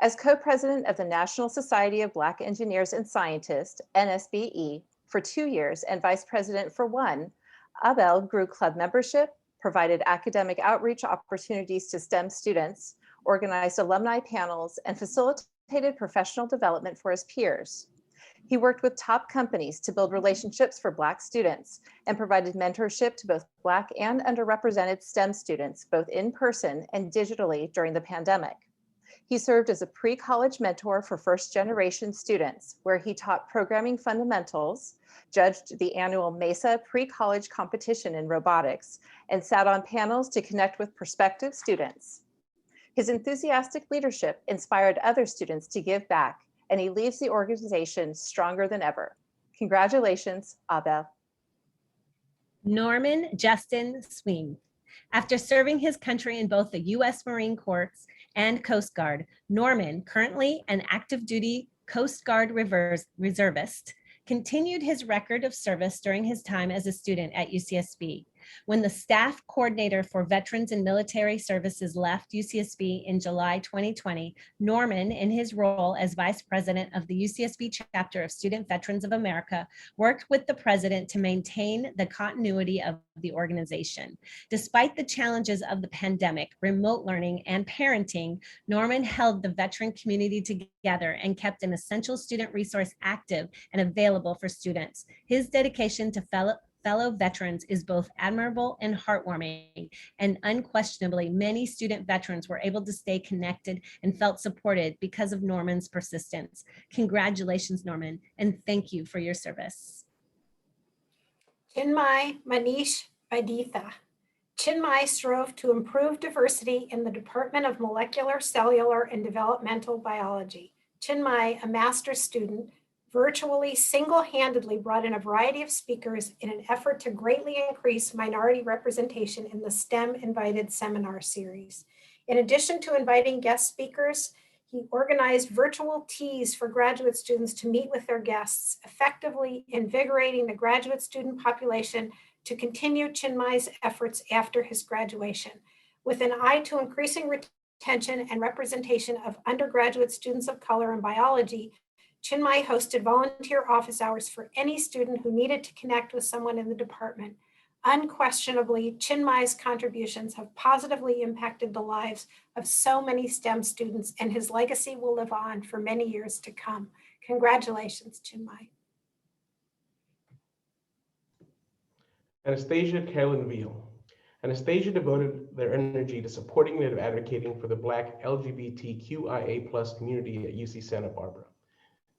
Speaker 7: As co-president of the National Society of Black Engineers and Scientists, NSBE, for 2 years and vice president for 1, Abel grew club membership, provided academic outreach opportunities to STEM students, organized alumni panels, and facilitated professional development for his peers. He worked with top companies to build relationships for Black students and provided mentorship to both Black and underrepresented STEM students, both in person and digitally during the pandemic. He served as a pre-college mentor for first-generation students, where he taught programming fundamentals, judged the annual MESA pre-college competition in robotics, and sat on panels to connect with prospective students. His enthusiastic leadership inspired other students to give back, and he leaves the organization stronger than ever. Congratulations, Abel.
Speaker 2: Norman Justin Swing. After serving his country in both the U.S. Marine Corps and Coast Guard, Norman, currently an active duty Coast Guard reservist, continued his record of service during his time as a student at UCSB. When the staff coordinator for Veterans and Military Services left UCSB in July 2020, Norman, in his role as vice president of the UCSB chapter of Student Veterans of America, worked with the president to maintain the continuity of the organization. Despite the challenges of the pandemic, remote learning, and parenting, Norman held the veteran community together and kept an essential student resource active and available for students. His dedication to fellow veterans is both admirable and heartwarming, and unquestionably, many student veterans were able to stay connected and felt supported because of Norman's persistence. Congratulations, Norman, and thank you for your service.
Speaker 4: Chinmay Manish Vaiditha. Chinmay strove to improve diversity in the Department of Molecular, Cellular, and Developmental Biology. Chinmay, a master's student, virtually single-handedly brought in a variety of speakers in an effort to greatly increase minority representation in the STEM Invited Seminar Series. In addition to inviting guest speakers, he organized virtual teas for graduate students to meet with their guests, effectively invigorating the graduate student population to continue Chinmay's efforts after his graduation. With an eye to increasing retention and representation of undergraduate students of color in biology, Chinmay hosted volunteer office hours for any student who needed to connect with someone in the department. Unquestionably, Chinmay's contributions have positively impacted the lives of so many STEM students, and his legacy will live on for many years to come. Congratulations, Chinmay.
Speaker 6: Anastasia Carolyn Veal. Anastasia devoted their energy to supporting and advocating for the Black LGBTQIA+ community at UC Santa Barbara.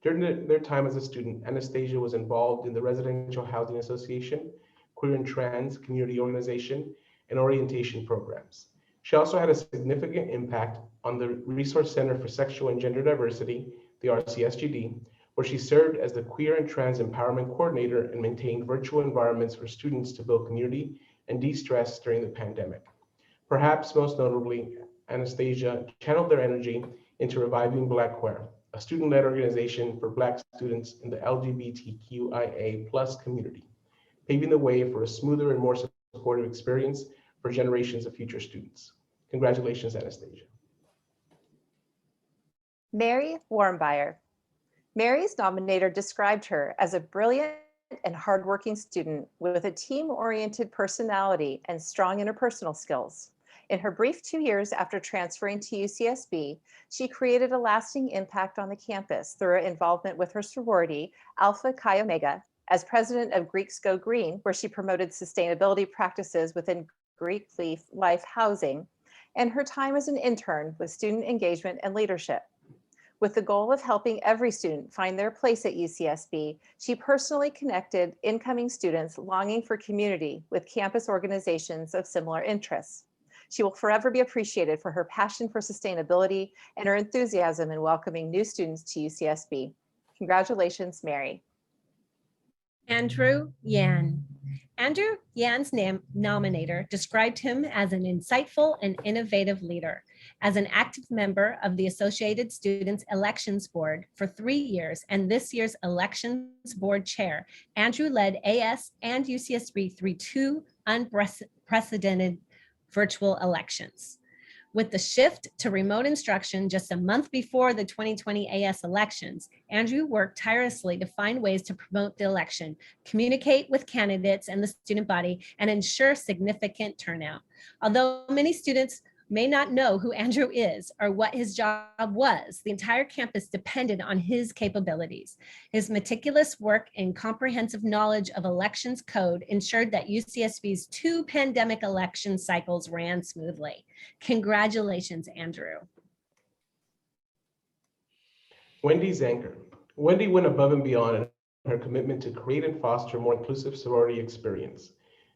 Speaker 6: During their time as a student, Anastasia was involved in the Residential Housing Association, Queer and Trans Community Organization, and orientation programs. She also had a significant impact on the Resource Center for Sexual and Gender Diversity, the RCSGD, where she served as the Queer and Trans Empowerment Coordinator and maintained virtual environments for students to build community and de-stress during the pandemic. Perhaps most notably, Anastasia channeled their energy into reviving Black Queer, a student-led organization for Black students in the LGBTQIA+ community, paving the way for a smoother and more supportive experience for generations of future students. Congratulations, Anastasia.
Speaker 7: Mary Warmbier. Mary's nominator described her as a brilliant and hardworking student with a team-oriented personality and strong interpersonal skills. In her brief 2 years after transferring to UCSB, she created a lasting impact on the campus through her involvement with her sorority, Alpha Chi Omega, as president of Greeks Go Green, where she promoted sustainability practices within Greek life housing, and her time as an intern with student engagement and leadership. With the goal of helping every student find their place at UCSB, she personally connected incoming students longing for community with campus organizations of similar interests. She will forever be appreciated for her passion for sustainability and her enthusiasm in welcoming new students to UCSB. Congratulations, Mary.
Speaker 2: Andrew Yan. Andrew Yan's nominator described him as an insightful and innovative leader. As an active member of the Associated Students Elections Board for 3 years and this year's Elections Board Chair, Andrew led AS and UCSB through 2 unprecedented virtual elections. With the shift to remote instruction just a month before the 2020 AS elections, Andrew worked tirelessly to find ways to promote the election, communicate with candidates and the student body, and ensure significant turnout. Although many students may not know who Andrew is or what his job was, the entire campus depended on his capabilities. His meticulous work and comprehensive knowledge of elections code ensured that UCSB's 2 pandemic election cycles ran smoothly. Congratulations, Andrew.
Speaker 6: Wendy Zanker. Wendy went above and beyond in her commitment to create and foster a more inclusive sorority experience.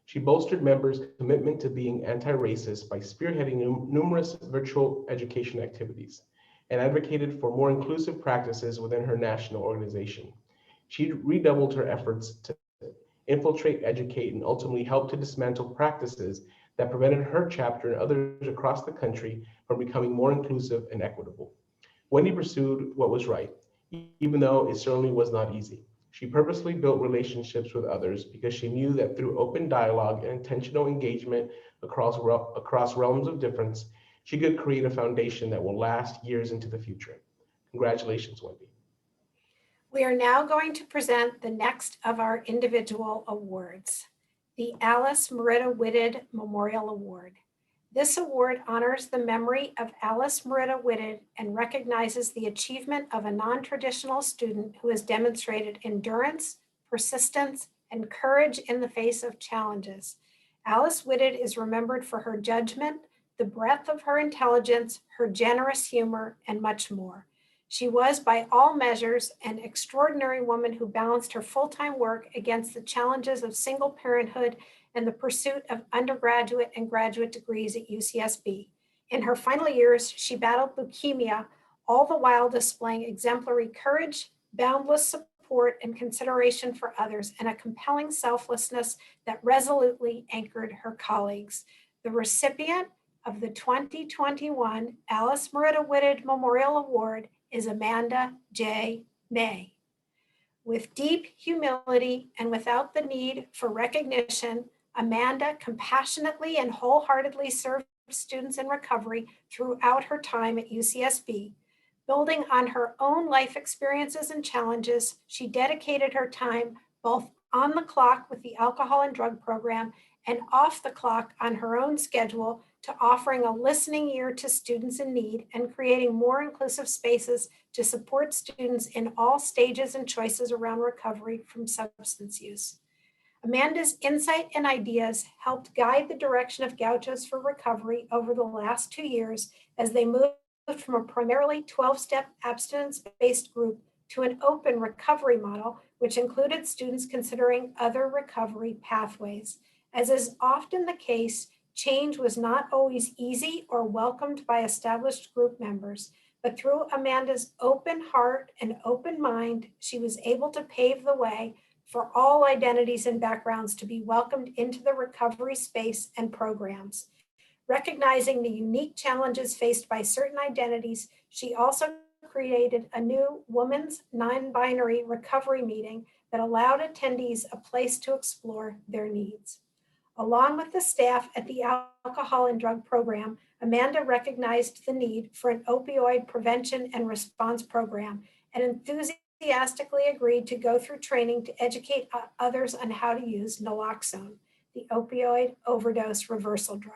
Speaker 6: She bolstered members' commitment to being anti-racist by spearheading numerous virtual education activities. and advocated for more inclusive practices within her national organization. She redoubled her efforts to infiltrate, educate, and ultimately help to dismantle practices that prevented her chapter and others across the country from becoming more inclusive and equitable. Wendy pursued what was right, even though it certainly was not easy. She purposely built relationships with others because she knew that through open dialogue and intentional engagement across realms of difference, she could create a foundation that will last years into the future. Congratulations, Wendy.
Speaker 4: We are now going to present the next of our individual awards, the Alice Merida Whitted Memorial Award. This award honors the memory of Alice Merida Whitted and recognizes the achievement of a non-traditional student who has demonstrated endurance, persistence, and courage in the face of challenges. Alice Whitted is remembered for her judgment, the breadth of her intelligence, her generous humor, and much more. She was, by all measures, an extraordinary woman who balanced her full-time work against the challenges of single parenthood and the pursuit of undergraduate and graduate degrees at UCSB. In her final years, she battled leukemia, all the while displaying exemplary courage, boundless support and consideration for others, and a compelling selflessness that resolutely anchored her colleagues. The recipient of the 2021 Alice Merida Whitted Memorial Award is Amanda J. May. With deep humility and without the need for recognition, Amanda compassionately and wholeheartedly served students in recovery throughout her time at UCSB. Building on her own life experiences and challenges, she dedicated her time both on the clock with the alcohol and drug program and off the clock on her own schedule to offering a listening ear to students in need and creating more inclusive spaces to support students in all stages and choices around recovery from substance use. Amanda's insight and ideas helped guide the direction of Gauchos for Recovery over the last 2 years as they moved from a primarily 12-step abstinence-based group to an open recovery model, which included students considering other recovery pathways. As is often the case, change was not always easy or welcomed by established group members, but through Amanda's open heart and open mind, she was able to pave the way for all identities and backgrounds to be welcomed into the recovery space and programs. Recognizing the unique challenges faced by certain identities, she also created a new women's non-binary recovery meeting that allowed attendees a place to explore their needs. Along with the staff at the alcohol and drug program, Amanda recognized the need for an opioid prevention and response program and enthusiastically agreed to go through training to educate others on how to use naloxone, the opioid overdose reversal drug.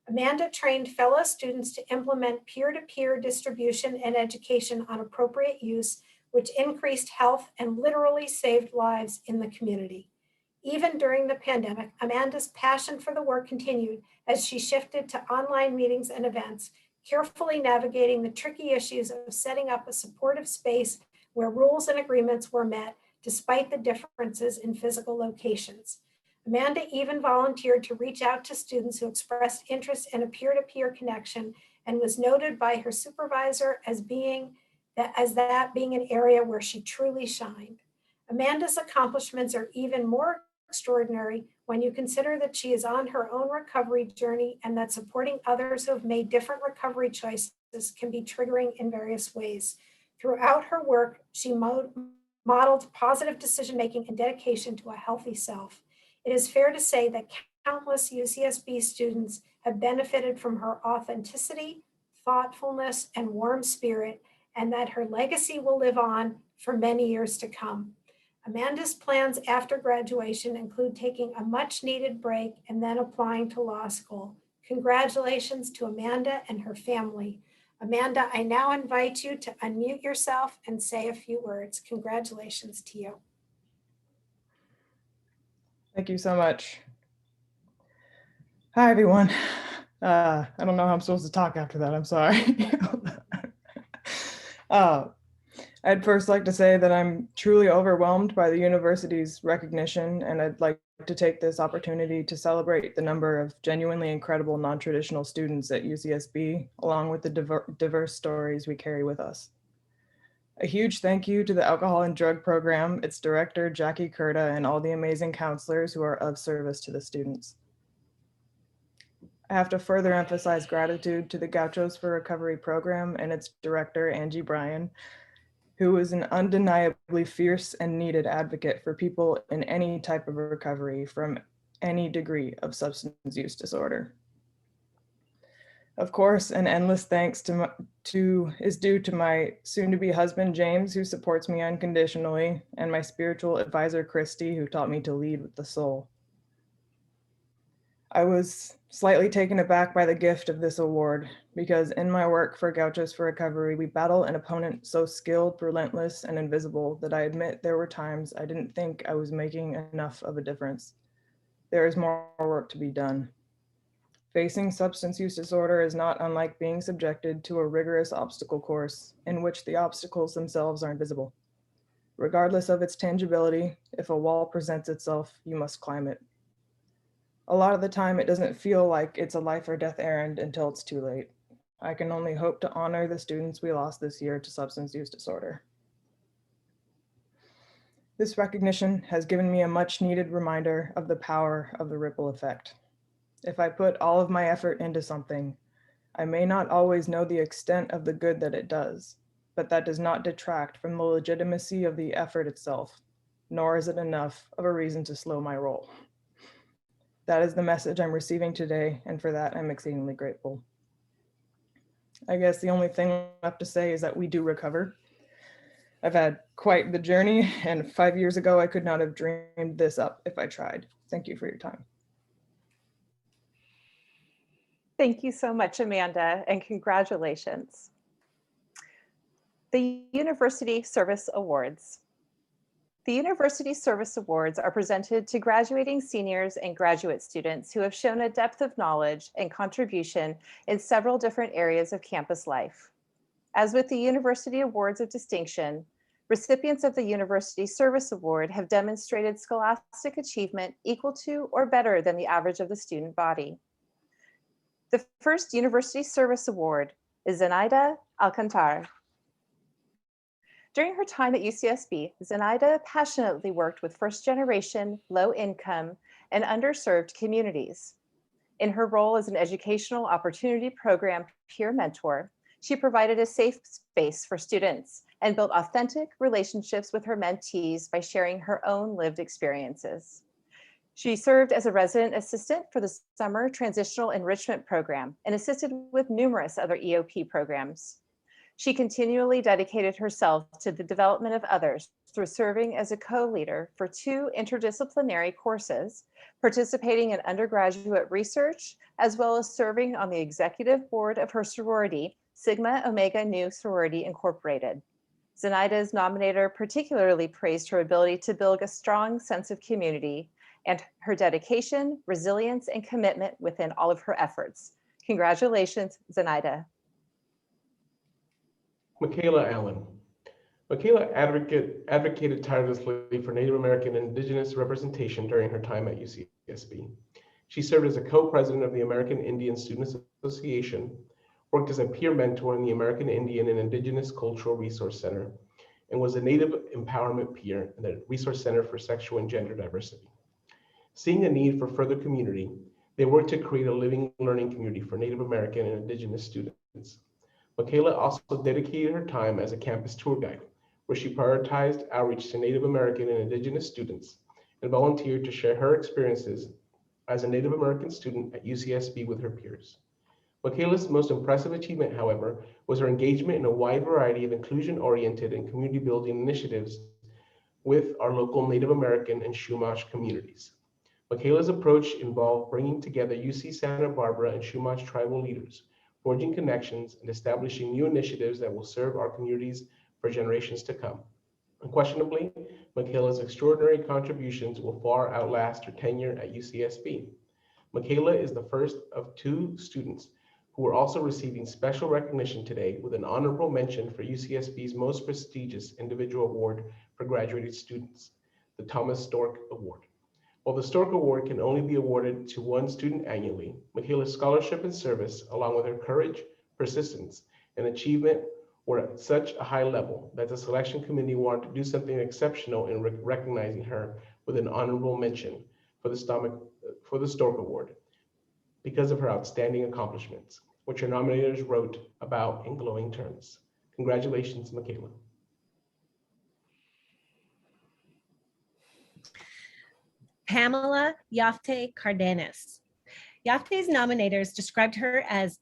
Speaker 4: Amanda trained fellow students to implement peer-to-peer distribution and education on appropriate use, which increased health and literally saved lives in the community. Even during the pandemic, Amanda's passion for the work continued as she shifted to online meetings and events, carefully navigating the tricky issues of setting up a supportive space where rules and agreements were met despite the differences in physical locations. Amanda even volunteered to reach out to students who expressed interest in a peer-to-peer connection and was noted by her supervisor as being an area where she truly shined. Amanda's accomplishments are even more extraordinary when you consider that she is on her own recovery journey and that supporting others who have made different recovery choices can be triggering in various ways. Throughout her work, she modeled positive decision-making and dedication to a healthy self. It is fair to say that countless UCSB students have benefited from her authenticity, thoughtfulness, and warm spirit, and that her legacy will live on for many years to come. Amanda's plans after graduation include taking a much-needed break and then applying to law school. Congratulations to Amanda and her family. Amanda, I now invite you to unmute yourself and say a few words. Congratulations to you.
Speaker 8: Thank you so much. Hi, everyone. I don't know how I'm supposed to talk after that. I'm sorry. I'd first like to say that I'm truly overwhelmed by the university's recognition, and I'd like to take this opportunity to celebrate the number of genuinely incredible non-traditional students at UCSB, along with the diverse stories we carry with us. A huge thank you to the Alcohol and Drug Program, its director, Jackie Curta, and all the amazing counselors who are of service to the students. I have to further emphasize gratitude to the Gauchos for Recovery Program and its director, Angie Bryan, who is an undeniably fierce and needed advocate for people in any type of recovery from any degree of substance use disorder. Of course, an endless thanks is due to my soon-to-be husband, James, who supports me unconditionally, and my spiritual advisor, Christy, who taught me to lead with the soul. I was slightly taken aback by the gift of this award because in my work for Gauchos for Recovery, we battle an opponent so skilled, relentless, and invisible that I admit there were times I didn't think I was making enough of a difference. There is more work to be done. Facing substance use disorder is not unlike being subjected to a rigorous obstacle course in which the obstacles themselves are invisible. Regardless of its tangibility, if a wall presents itself, you must climb it. A lot of the time, it doesn't feel like it's a life or death errand until it's too late. I can only hope to honor the students we lost this year to substance use disorder. This recognition has given me a much needed reminder of the power of the ripple effect. If I put all of my effort into something, I may not always know the extent of the good that it does, but that does not detract from the legitimacy of the effort itself, nor is it enough of a reason to slow my roll. That is the message I'm receiving today, and for that, I'm exceedingly grateful. I guess the only thing left to say is that we do recover. I've had quite the journey, and 5 years ago, I could not have dreamed this up if I tried. Thank you for your time.
Speaker 7: Thank you so much, Amanda, and congratulations. The University Service Awards. The University Service Awards are presented to graduating seniors and graduate students who have shown a depth of knowledge and contribution in several different areas of campus life. As with the University Awards of Distinction, recipients of the University Service Award have demonstrated scholastic achievement equal to or better than the average of the student body. The first University Service Award is Zenaida Alcantar. During her time at UCSB, Zenaida passionately worked with first-generation, low-income, and underserved communities. In her role as an educational opportunity program peer mentor, she provided a safe space for students and built authentic relationships with her mentees by sharing her own lived experiences. She served as a resident assistant for the Summer Transitional Enrichment Program and assisted with numerous other EOP programs. She continually dedicated herself to the development of others through serving as a co-leader for 2 interdisciplinary courses, participating in undergraduate research, as well as serving on the executive board of her sorority, Sigma Omega Nu Sorority Incorporated. Zenaida's nominator particularly praised her ability to build a strong sense of community and her dedication, resilience, and commitment within all of her efforts. Congratulations, Zenaida.
Speaker 6: Michaela Allen. Michaela advocated tirelessly for Native American and Indigenous representation during her time at UCSB. She served as a co-president of the American Indian Students Association, worked as a peer mentor in the American Indian and Indigenous Cultural Resource Center, and was a Native Empowerment Peer in the Resource Center for Sexual and Gender Diversity. Seeing a need for further community, they worked to create a living learning community for Native American and Indigenous students. Michaela also dedicated her time as a campus tour guide, where she prioritized outreach to Native American and Indigenous students and volunteered to share her experiences as a Native American student at UCSB with her peers. Michaela's most impressive achievement, however, was her engagement in a wide variety of inclusion-oriented and community-building initiatives with our local Native American and Chumash communities. Michaela's approach involved bringing together UC Santa Barbara and Chumash tribal leaders, forging connections and establishing new initiatives that will serve our communities for generations to come. Unquestionably, Michaela's extraordinary contributions will far outlast her tenure at UCSB. Michaela is the first of 2 students who who are also receiving special recognition today with an honorable mention for UCSB's most prestigious individual award for graduated students, the Thomas Stork Award. While the Stork Award can only be awarded to one student annually, Michaela's scholarship and service, along with her courage, persistence, and achievement were at such a high level that the selection committee wanted to do something exceptional in recognizing her with an honorable mention for the Stork Award because of her outstanding accomplishments, which her nominators wrote about in glowing terms. Congratulations, Michaela.
Speaker 2: Pamela Yafte Cardenas. Yafte's nominators described her as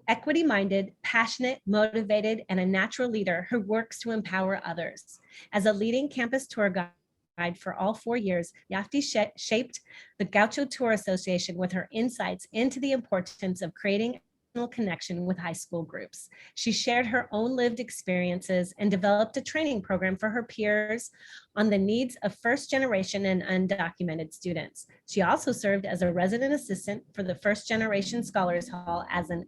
Speaker 2: equity-minded, passionate, motivated, and a natural leader who works to empower others. As a leading campus tour guide for all 4 years, Yafte shaped the Gaucho Tour Association with her insights into the importance of creating connection with high school groups. She shared her own lived experiences and developed a training program for her peers on the needs of first generation and undocumented students. She also served as a resident assistant for the First Generation Scholars Hall as an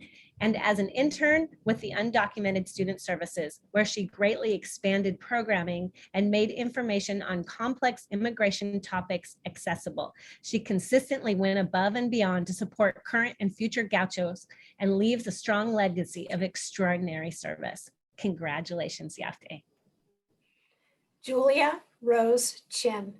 Speaker 2: intern with the Undocumented Student Services, where she greatly expanded programming and made information on complex immigration topics accessible. She consistently went above and beyond to support current and future gauchos and leaves a strong legacy of extraordinary service. Congratulations, Yafte.
Speaker 4: Julia Rose Chin.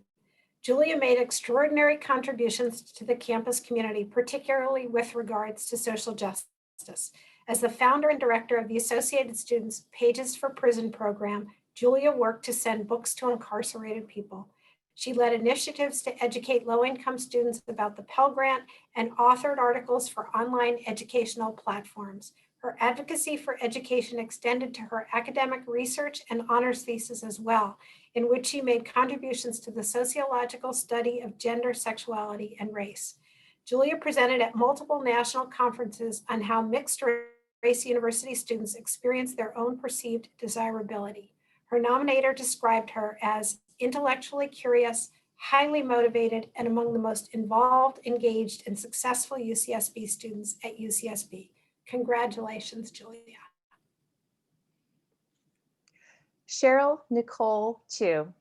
Speaker 4: Julia made extraordinary contributions to the campus community, particularly with regards to social justice. As the founder and director of the Associated Students Pages for Prison program, Julia worked to send books to incarcerated people. She led initiatives to educate low-income students about the Pell Grant and authored articles for online educational platforms. Her advocacy for education extended to her academic research and honors thesis as well, in which she made contributions to the sociological study of gender, sexuality, and race. Julia presented at multiple national conferences on how mixed race university students experience their own perceived desirability. Her nominator described her as intellectually curious, highly motivated, and among the most involved, engaged, and successful UCSB students at UCSB. Congratulations, Julia.
Speaker 7: Cheryl Nicole Chu.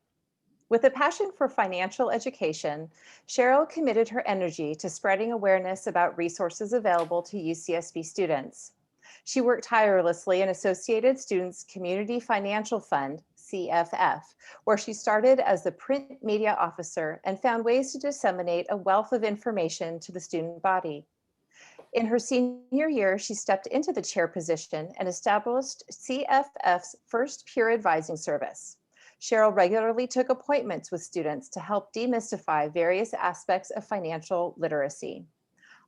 Speaker 7: With a passion for financial education, Cheryl committed her energy to spreading awareness about resources available to UCSB students. She worked tirelessly in Associated Students Community Financial Fund, CFF, where she started as the print media officer and found ways to disseminate a wealth of information to the student body. In her senior year, she stepped into the chair position and established CFF's first peer advising service. Cheryl regularly took appointments with students to help demystify various aspects of financial literacy.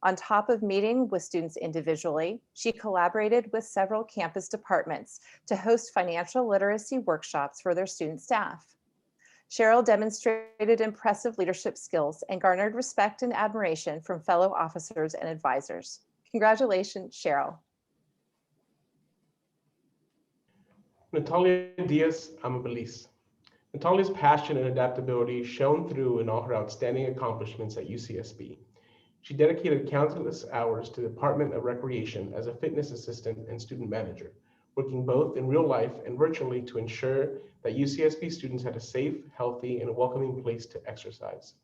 Speaker 7: On top of meeting with students individually, she collaborated with several campus departments to host financial literacy workshops for their student staff. Cheryl demonstrated impressive leadership skills and garnered respect and admiration from fellow officers and advisors. Congratulations, Cheryl.
Speaker 6: Natalia Diaz Amabilis. Natalia's passion and adaptability shone through in all her outstanding accomplishments at UCSB. She dedicated countless hours to the Department of Recreation as a fitness assistant and student manager, working both in real life and virtually to ensure that UCSB students had a safe, healthy, and welcoming place to exercise.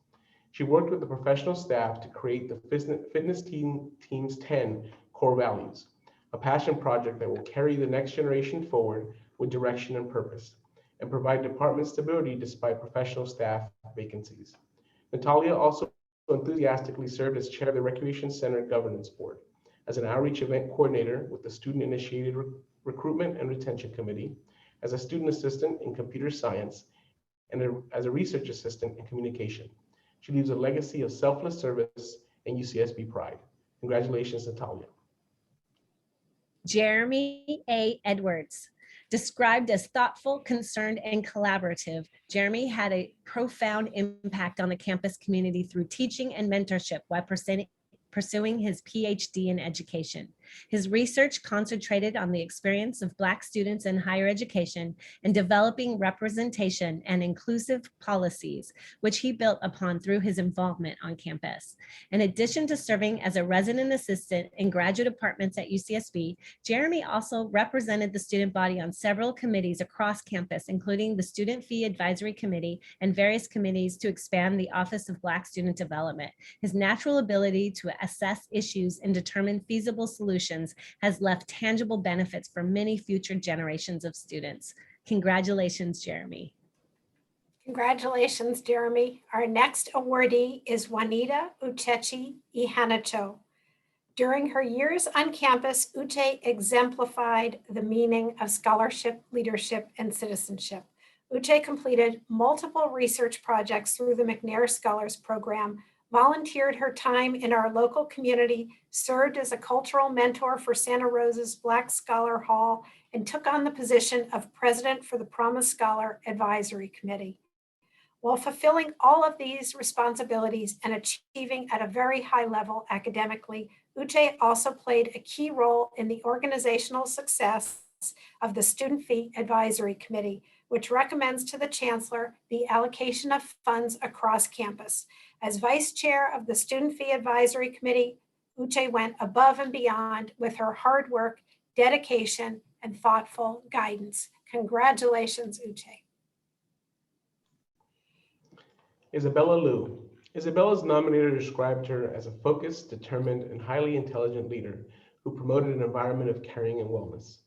Speaker 6: She worked with the professional staff to create the fitness team's 10 core values, a passion project that will carry the next generation forward with direction and purpose, and provide department stability despite professional staff vacancies. Natalia also enthusiastically served as chair of the Recreation Center Governance Board, as an outreach event coordinator with the Student-Initiated Recruitment and Retention Committee, as a student assistant in computer science, and as a research assistant in communication. She leaves a legacy of selfless service and UCSB pride. Congratulations, Natalia.
Speaker 2: Jeremy A. Edwards. Described as thoughtful, concerned, and collaborative, Jeremy had a profound impact on the campus community through teaching and mentorship while pursuing his PhD in education. His research concentrated on the experience of Black students in higher education and developing representation and inclusive policies, which he built upon through his involvement on campus. In addition to serving as a resident assistant in graduate departments at UCSB, Jeremy also represented the student body on several committees across campus, including the Student Fee Advisory Committee and various committees to expand the Office of Black Student Development. His natural ability to assess issues and determine feasible solutions has left tangible benefits for many future generations of students. Congratulations, Jeremy.
Speaker 4: Congratulations, Jeremy. Our next awardee is Juanita Uchechi Ihanacho. During her years on campus, Uche exemplified the meaning of scholarship, leadership, and citizenship. Uche completed multiple research projects through the McNair Scholars Program, volunteered her time in our local community, served as a cultural mentor for Santa Rosa's Black Scholar Hall, and took on the position of president for the Promise Scholar Advisory Committee. While fulfilling all of these responsibilities and achieving at a very high level academically, Uche also played a key role in the organizational success of the Student Fee Advisory Committee, which recommends to the Chancellor the allocation of funds across campus. As Vice Chair of the Student Fee Advisory Committee, Uche went above and beyond with her hard work, dedication, and thoughtful guidance. Congratulations, Uche.
Speaker 6: Isabella Liu. Isabella's nominator described her as a focused, determined, and highly intelligent leader who promoted an environment of caring and wellness.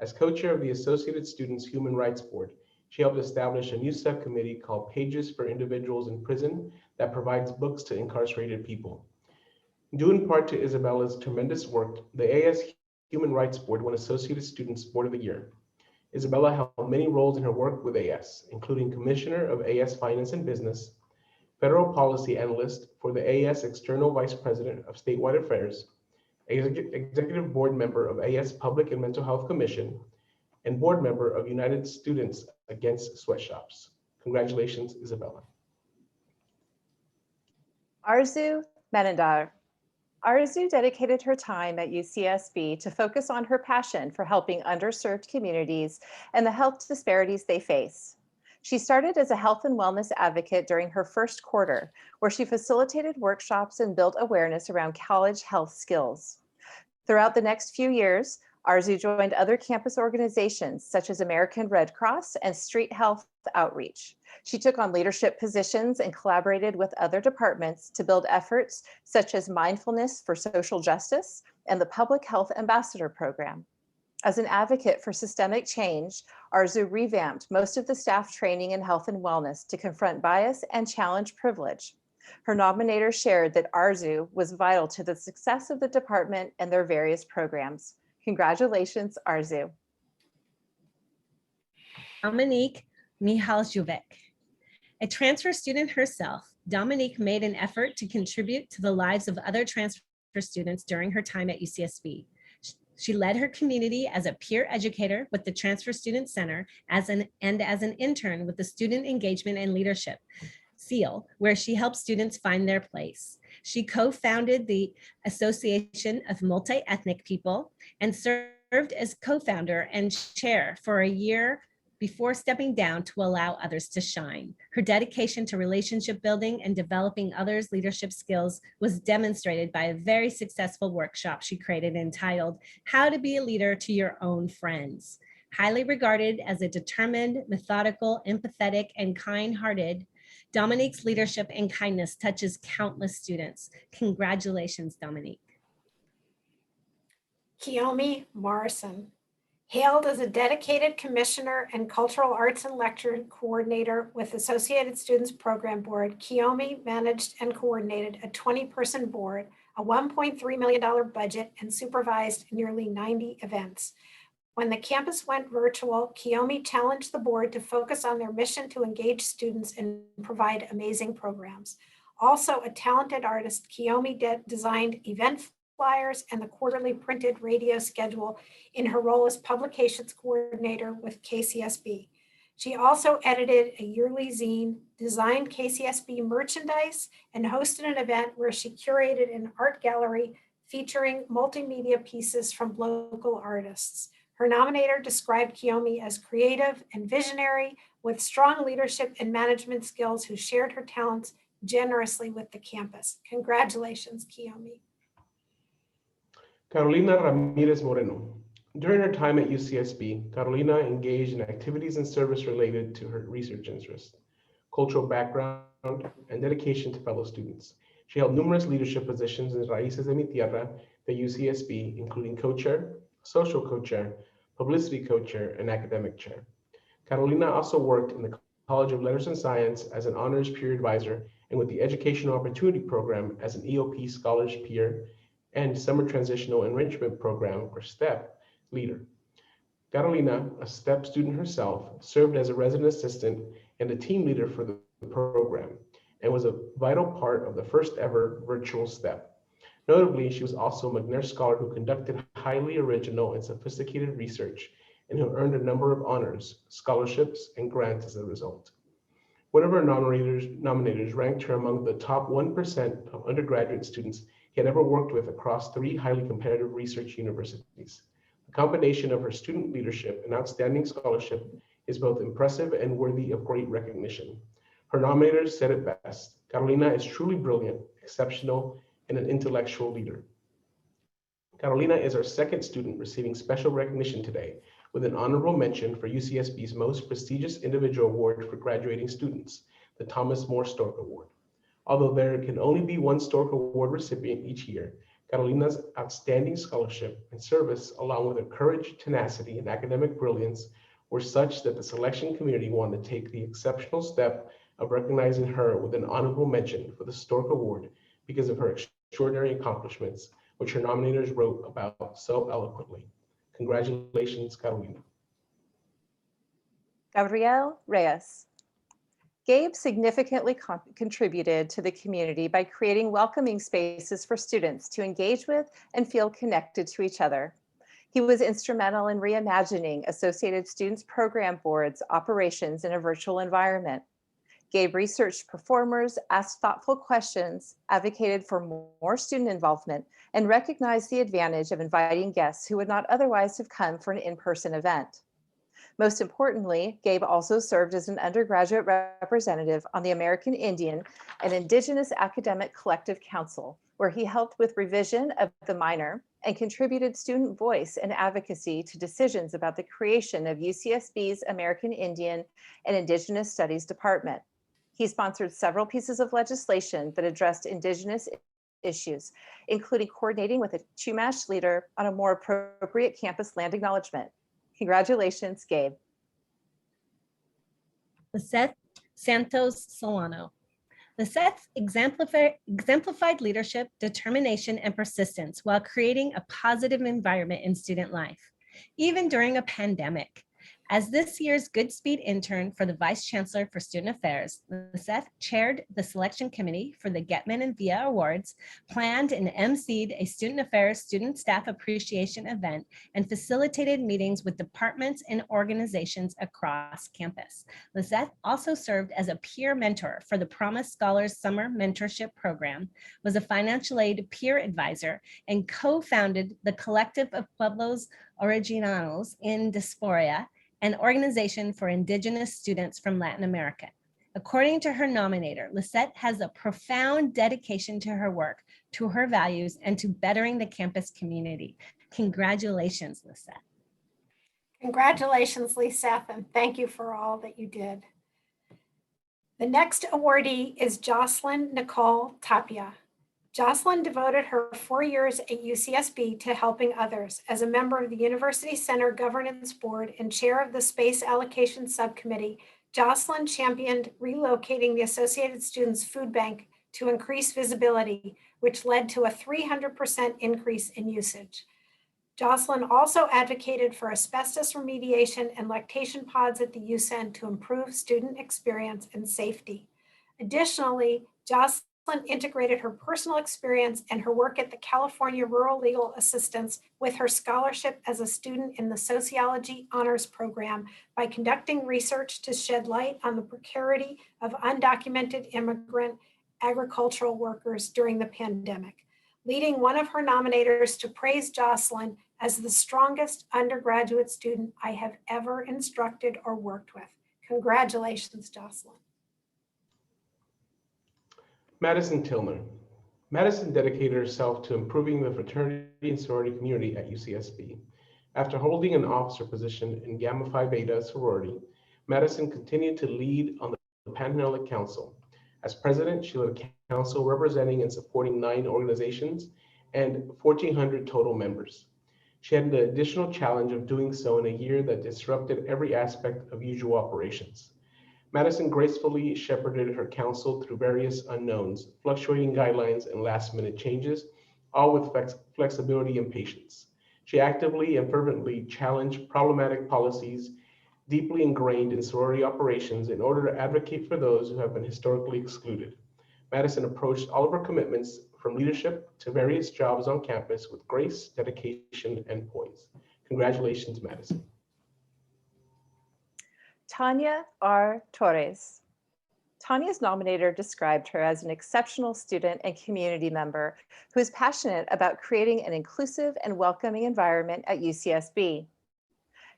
Speaker 6: As co-chair of the Associated Students Human Rights Board, she helped establish a new subcommittee called Pages for Individuals in Prison that provides books to incarcerated people. Due in part to Isabella's tremendous work, the AS Human Rights Board won Associated Students Board of the Year. Isabella held many roles in her work with AS, including Commissioner of AS Finance and Business, Federal Policy Analyst for the AS External Vice President of Statewide Affairs, Executive Board Member of AS Public and Mental Health Commission, and Board Member of United Students Against Sweatshops. Congratulations, Isabella.
Speaker 7: Arzu Menendar. Arzu dedicated her time at UCSB to focus on her passion for helping underserved communities and the health disparities they face. She started as a health and wellness advocate during her first quarter, where she facilitated workshops and built awareness around college health skills. Throughout the next few years, Arzu joined other campus organizations such as American Red Cross and Street Health Outreach. She took on leadership positions and collaborated with other departments to build efforts such as Mindfulness for Social Justice and the Public Health Ambassador Program. As an advocate for systemic change, Arzu revamped most of the staff training in health and wellness to confront bias and challenge privilege. Her nominator shared that Arzu was vital to the success of the department and their various programs. Congratulations, Arzu.
Speaker 2: Dominique Mihaljevic. A transfer student herself, Dominique made an effort to contribute to the lives of other transfer students during her time at UCSB. She led her community as a peer educator with the Transfer Student Center as an intern with the Student Engagement and Leadership, SEAL, where she helped students find their place. She co-founded the Association of Multi-Ethnic People and served as co-founder and chair for a year before stepping down to allow others to shine. Her dedication to relationship building and developing others' leadership skills was demonstrated by a very successful workshop she created entitled How to Be a Leader to Your Own Friends. Highly regarded as a determined, methodical, empathetic, and kind-hearted, Dominique's leadership and kindness touches countless students. Congratulations, Dominique.
Speaker 4: Kiyomi Morrison. Hailed as a dedicated commissioner and cultural arts and lecture coordinator with Associated Students Program Board, Kiyomi managed and coordinated a 20-person board, a $1.3 million budget, and supervised nearly 90 events. When the campus went virtual, Kiyomi challenged the board to focus on their mission to engage students and provide amazing programs. Also a talented artist, Kiyomi designed event flyers and the quarterly printed radio schedule in her role as publications coordinator with KCSB. She also edited a yearly zine, designed KCSB merchandise, and hosted an event where she curated an art gallery featuring multimedia pieces from local artists. Her nominator described Kiyomi as creative and visionary with strong leadership and management skills who shared her talents generously with the campus. Congratulations, Kiyomi.
Speaker 6: Carolina Ramirez Moreno. During her time at UCSB, Carolina engaged in activities and service related to her research interests, cultural background, and dedication to fellow students. She held numerous leadership positions in Raíces de mi Tierra, the UCSB, including co-chair, social co-chair, publicity co-chair, and academic chair. Carolina also worked in the College of Letters and Science as an honors peer advisor and with the Educational Opportunity Program as an EOP Scholars Peer and Summer Transitional Enrichment Program, or STEP, leader. Carolina, a STEP student herself, served as a resident assistant and a team leader for the program and was a vital part of the first ever virtual STEP. Notably, she was also a McNair Scholar who conducted highly original and sophisticated research and who earned a number of honors, scholarships, and grants as a result. One of her nominators ranked her among the top 1% of undergraduate students he had ever worked with across 3 highly competitive research universities. The combination of her student leadership and outstanding scholarship is both impressive and worthy of great recognition. Her nominators said it best: Carolina is truly brilliant, exceptional, and an intellectual leader. Carolina is our second student receiving special recognition today, with an honorable mention for UCSB's most prestigious individual award for graduating students, the Thomas More Stork Award. Although there can only be one Stork Award recipient each year, Carolina's outstanding scholarship and service, along with her courage, tenacity, and academic brilliance, were such that the selection community wanted to take the exceptional step of recognizing her with an honorable mention for the Stork Award because of her extraordinary accomplishments, which her nominators wrote about so eloquently. Congratulations, Carolina.
Speaker 7: Gabriel Reyes. Gabe significantly contributed to the community by creating welcoming spaces for students to engage with and feel connected to each other. He was instrumental in reimagining Associated Students program boards' operations in a virtual environment. Gabe researched performers, asked thoughtful questions, advocated for more student involvement, and recognized the advantage of inviting guests who would not otherwise have come for an in-person event. Most importantly, Gabe also served as an undergraduate representative on the American Indian and Indigenous Academic Collective Council, where he helped with revision of the minor and contributed student voice and advocacy to decisions about the creation of UCSB's American Indian and Indigenous Studies Department. He sponsored several pieces of legislation that addressed Indigenous issues, including coordinating with a Chumash leader on a more appropriate campus land acknowledgement. Congratulations, Gabe.
Speaker 2: Lisette Santos Solano. Lisette exemplified leadership, determination, and persistence while creating a positive environment in student life, even during a pandemic. As this year's Goodspeed intern for the Vice Chancellor for Student Affairs, Lisette chaired the selection committee for the Getman and Via Awards, planned and emceed a Student Affairs Student Staff Appreciation event, and facilitated meetings with departments and organizations across campus. Lisette also served as a peer mentor for the Promise Scholars Summer Mentorship Program, was a financial aid peer advisor, and co-founded the Collective of Pueblos Originarios in Diaspora, an organization for Indigenous students from Latin America. According to her nominator, Lisette has a profound dedication to her work, to her values, and to bettering the campus community. Congratulations, Lisette.
Speaker 4: Congratulations, Lisette, and thank you for all that you did. The next awardee is Jaclyn Nicole Tapia. Jaclyn devoted her 4 years at UCSB to helping others. As a member of the University Center Governance Board and chair of the Space Allocation Subcommittee, Jaclyn championed relocating the Associated Students Food Bank to increase visibility, which led to a 300% increase in usage. Jaclyn also advocated for asbestos remediation and lactation pods at the UCenn to improve student experience and safety. Additionally, Jaclyn integrated her personal experience and her work at the California Rural Legal Assistance with her scholarship as a student in the Sociology Honors Program by conducting research to shed light on the precarity of undocumented immigrant agricultural workers during the pandemic. leading one of her nominators to praise Jaclyn as the strongest undergraduate student I have ever instructed or worked with. Congratulations, Jaclyn.
Speaker 6: Madison Tilner. Madison dedicated herself to improving the fraternity and sorority community at UCSB. After holding an officer position in Gamma Phi Beta sorority, Madison continued to lead on the Panhellenic Council. As president, she led a council representing and supporting 9 organizations and 1,400 total members. She had the additional challenge of doing so in a year that disrupted every aspect of usual operations. Madison gracefully shepherded her council through various unknowns, fluctuating guidelines, and last-minute changes, all with flexibility and patience. She actively and fervently challenged problematic policies deeply ingrained in sorority operations in order to advocate for those who have been historically excluded. Madison approached all of her commitments from leadership to various jobs on campus with grace, dedication, and poise. Congratulations, Madison.
Speaker 7: Tanya R. Torres. Tanya's nominator described her as an exceptional student and community member who is passionate about creating an inclusive and welcoming environment at UCSB.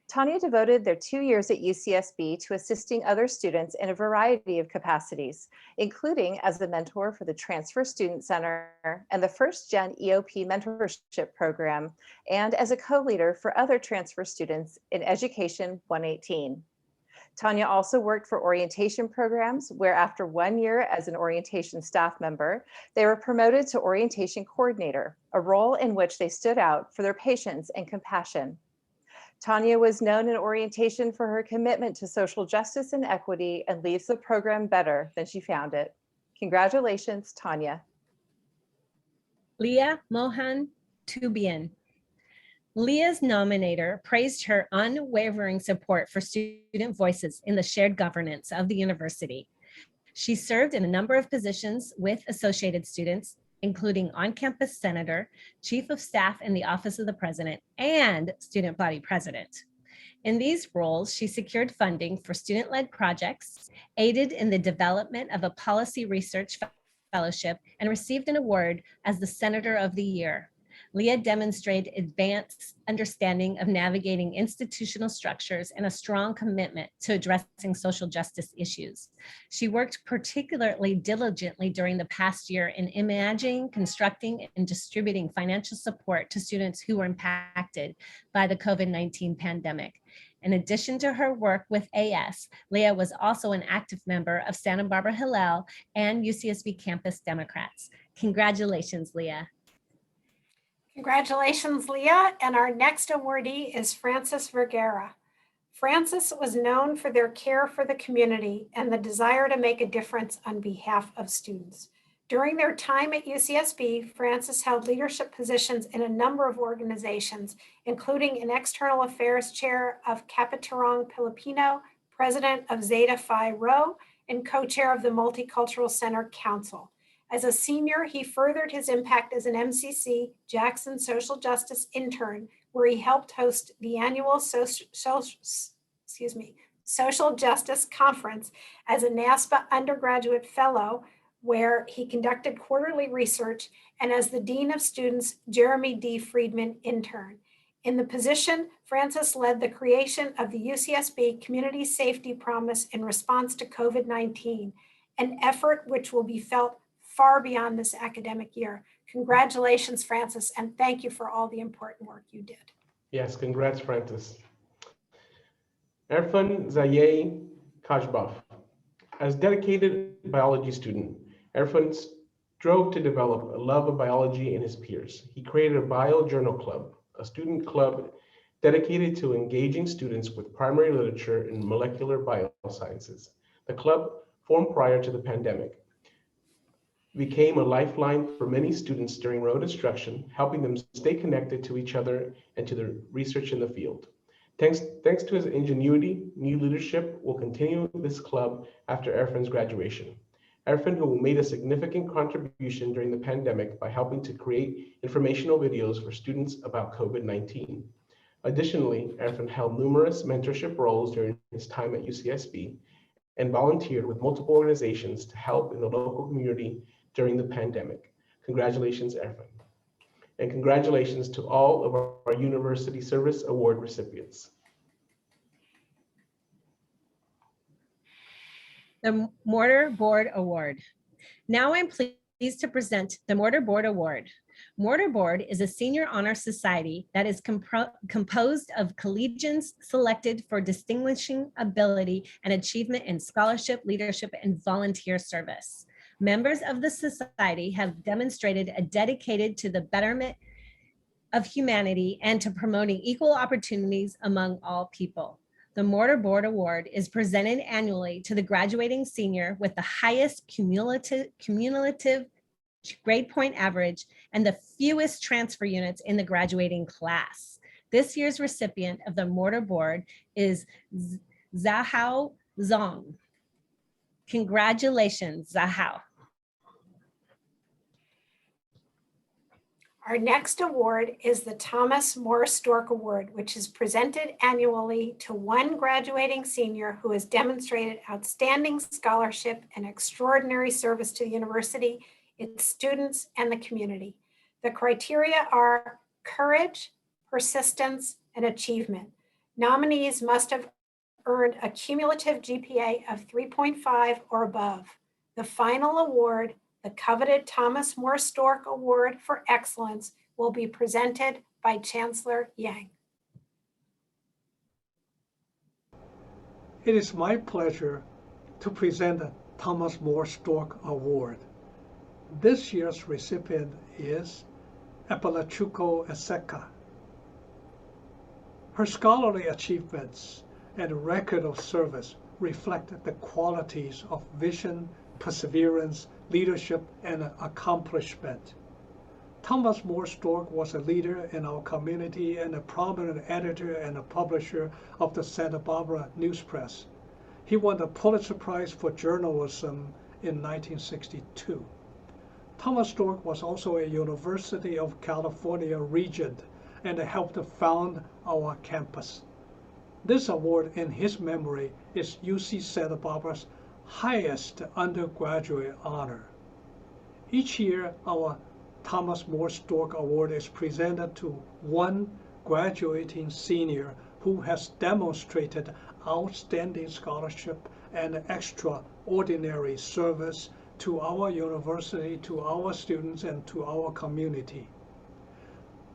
Speaker 7: Tanya devoted their 2 years at UCSB to assisting other students in a variety of capacities, including as a mentor for the Transfer Student Center and the First Gen EOP Mentorship Program, and as a co-leader for other transfer students in Education 118. Tanya also worked for orientation programs where after 1 year as an orientation staff member, they were promoted to orientation coordinator, a role in which they stood out for their patience and compassion. Tanya was known in orientation for her commitment to social justice and equity and leaves the program better than she found it. Congratulations, Tanya.
Speaker 2: Leah Mohan Tubian. Leah's nominator praised her unwavering support for student voices in the shared governance of the university. She served in a number of positions with associated students, including on-campus senator, chief of staff in the office of the president, and student body president. In these roles, she secured funding for student-led projects, aided in the development of a policy research fellowship, and received an award as the Senator of the Year. Leah demonstrated advanced understanding of navigating institutional structures and a strong commitment to addressing social justice issues. She worked particularly diligently during the past year in imagining, constructing, and distributing financial support to students who were impacted by the COVID-19 pandemic. In addition to her work with AS, Leah was also an active member of Santa Barbara Hillel and UCSB Campus Democrats. Congratulations, Leah.
Speaker 4: Congratulations, Leah. And our next awardee is Francis Vergara. Francis was known for their care for the community and the desire to make a difference on behalf of students. During their time at UCSB, Francis held leadership positions in a number of organizations, including an external affairs chair of Capiturong Filipino, president of Zeta Phi Rho, and co-chair of the Multicultural Center Council. As a senior, he furthered his impact as an MCC Jackson Social Justice intern, where he helped host the annual Social Justice Conference as a NASPA undergraduate fellow, where he conducted quarterly research, and as the Dean of Students Jeremy D. Friedman intern. In the position, Francis led the creation of the UCSB Community Safety Promise in response to COVID-19, an effort which will be felt far beyond this academic year. Congratulations, Francis, and thank you for all the important work you did.
Speaker 6: Yes, congrats, Francis. Erfan Zayeh Kajbaf. As dedicated biology student, Erfan strove to develop a love of biology in his peers. He created a biojournal club, a student club dedicated to engaging students with primary literature in molecular biosciences. The club, formed prior to the pandemic, became a lifeline for many students during road instruction, helping them stay connected to each other and to the research in the field. Thanks to his ingenuity, new leadership will continue this club after Erfan's graduation. Erfan, who made a significant contribution during the pandemic by helping to create informational videos for students about COVID-19. Additionally, Erfan held numerous mentorship roles during his time at UCSB and volunteered with multiple organizations to help in the local community during the pandemic. Congratulations, Erfan. And congratulations to all of our University Service Award recipients.
Speaker 2: The Mortar Board Award. Now I'm pleased to present the Mortar Board Award. Mortar Board is a senior honor society that is composed of collegians selected for distinguishing ability and achievement in scholarship, leadership, and volunteer service. Members of the society have demonstrated a dedicated to the betterment of humanity and to promoting equal opportunities among all people. The Mortar Board Award is presented annually to the graduating senior with the highest cumulative grade point average and the fewest transfer units in the graduating class. This year's recipient of the Mortar Board is Zahao Zong. Congratulations, Zahao.
Speaker 4: Our next award is the Thomas More Stork Award, which is presented annually to one graduating senior who has demonstrated outstanding scholarship and extraordinary service to the university, its students, and the community. The criteria are courage, persistence, and achievement. Nominees must have earned a cumulative GPA of 3.5 or above. The final award, the coveted Thomas More Stork Award for Excellence, will be presented by Chancellor Yang.
Speaker 3: It is my pleasure to present the Thomas More Stork Award. This year's recipient is Apalachuco Aseka. Her scholarly achievements and record of service reflect the qualities of vision, perseverance, leadership, and accomplishment. Thomas More Stork was a leader in our community and a prominent editor and a publisher of the Santa Barbara News Press. He won the Pulitzer Prize for Journalism in 1962. Thomas Stork was also a University of California regent and helped to found our campus. This award in his memory is UC Santa Barbara's highest undergraduate honor. Each year, our Thomas More Stork Award is presented to one graduating senior who has demonstrated outstanding scholarship and extraordinary service to our university, to our students, and to our community.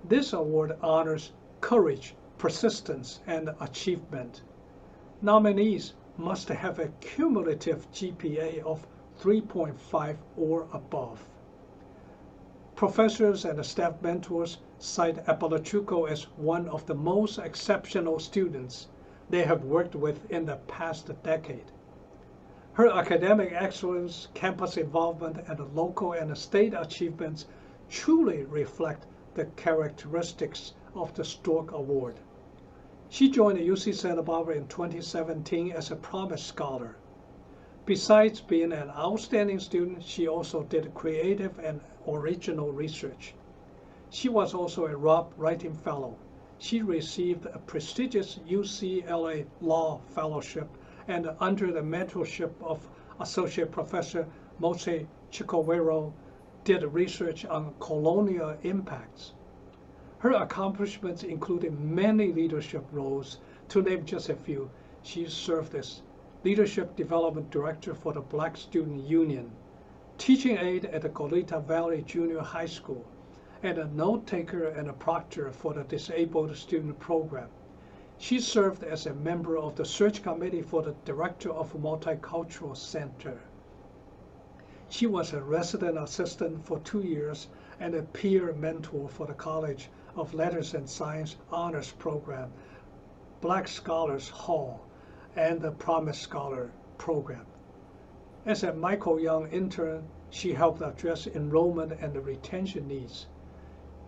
Speaker 3: This award honors courage, persistence, and achievement. Nominees must have a cumulative GPA of 3.5 or above. Professors and staff mentors cite Apalachuco as one of the most exceptional students they have worked with in the past decade. Her academic excellence, campus involvement, and local and state achievements truly reflect the characteristics of the Stork Award. She joined UC Santa Barbara in 2017 as a Promise Scholar. Besides being an outstanding student, she also did creative and original research. She was also a Robb Writing Fellow. She received a prestigious UCLA Law Fellowship and under the mentorship of Associate Professor Mose Chikowero, did research on colonial impacts. Her accomplishments included many leadership roles. To name just a few, she served as Leadership Development Director for the Black Student Union, teaching aide at the Goleta Valley Junior High School, and a note-taker and a proctor for the Disabled Student Program. She served as a member of the search committee for the Director of Multicultural Center. She was a resident assistant for 2 years and a peer mentor for the College of Letters and Science Honors Program, Black Scholars Hall, and the Promise Scholar Program. As a Michael Young intern, she helped address enrollment and retention needs.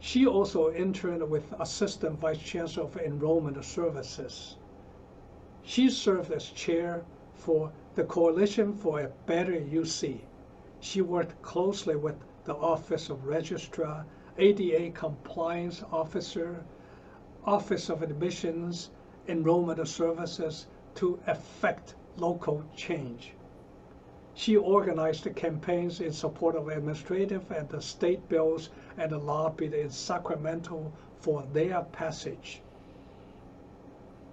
Speaker 3: She also interned with Assistant Vice Chancellor of Enrollment Services. She served as chair for the Coalition for a Better UC. She worked closely with the Office of Registrar, ADA Compliance Officer, Office of Admissions, Enrollment Services to effect local change. She organized campaigns in support of administrative and the state bills and lobbied in Sacramento for their passage.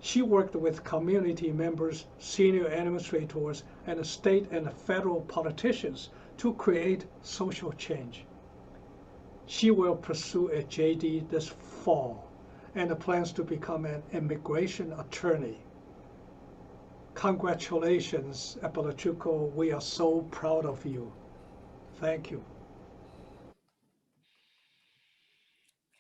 Speaker 3: She worked with community members, senior administrators, and state and federal politicians to create social change. She will pursue a JD this fall and plans to become an immigration attorney. Congratulations, Amezcua. We are so proud of you. Thank you.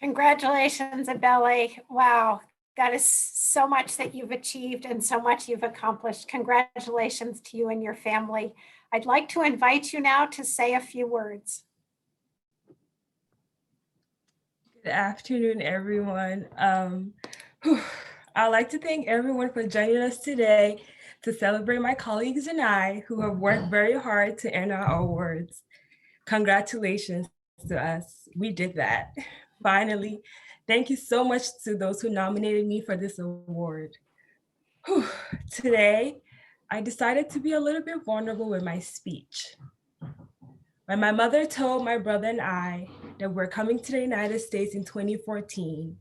Speaker 4: Congratulations, Abele. Wow, that is so much that you've achieved and so much you've accomplished. Congratulations to you and your family. I'd like to invite you now to say a few words.
Speaker 9: Good afternoon, everyone. I'd like to thank everyone for joining us today to celebrate my colleagues and I who have worked very hard to earn our awards. Congratulations to us. We did that. Finally, thank you so much to those who nominated me for this award. Today, I decided to be a little bit vulnerable with my speech. When my mother told my brother and I that we're coming to the United States in 2014,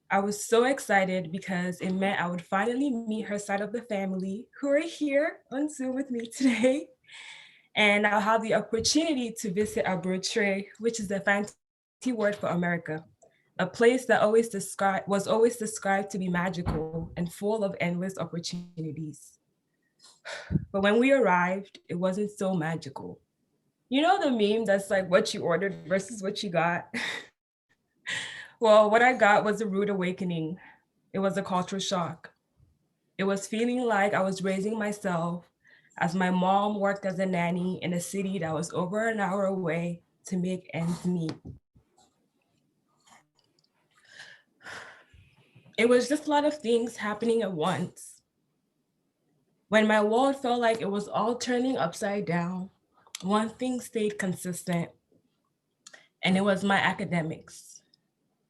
Speaker 9: I was so excited because it meant I would finally meet her side of the family who are here on Zoom with me today. And I'll have the opportunity to visit Abrotre, which is the fancy word for America, a place that was always described to be magical and full of endless opportunities. But when we arrived, it wasn't so magical. You know the meme that's like what you ordered versus what you got? Well, what I got was a rude awakening. It was a cultural shock. It was feeling like I was raising myself as my mom worked as a nanny in a city that was over an hour away to make ends meet. It was just a lot of things happening at once. When my world felt like it was all turning upside down, one thing stayed consistent, and it was my academics.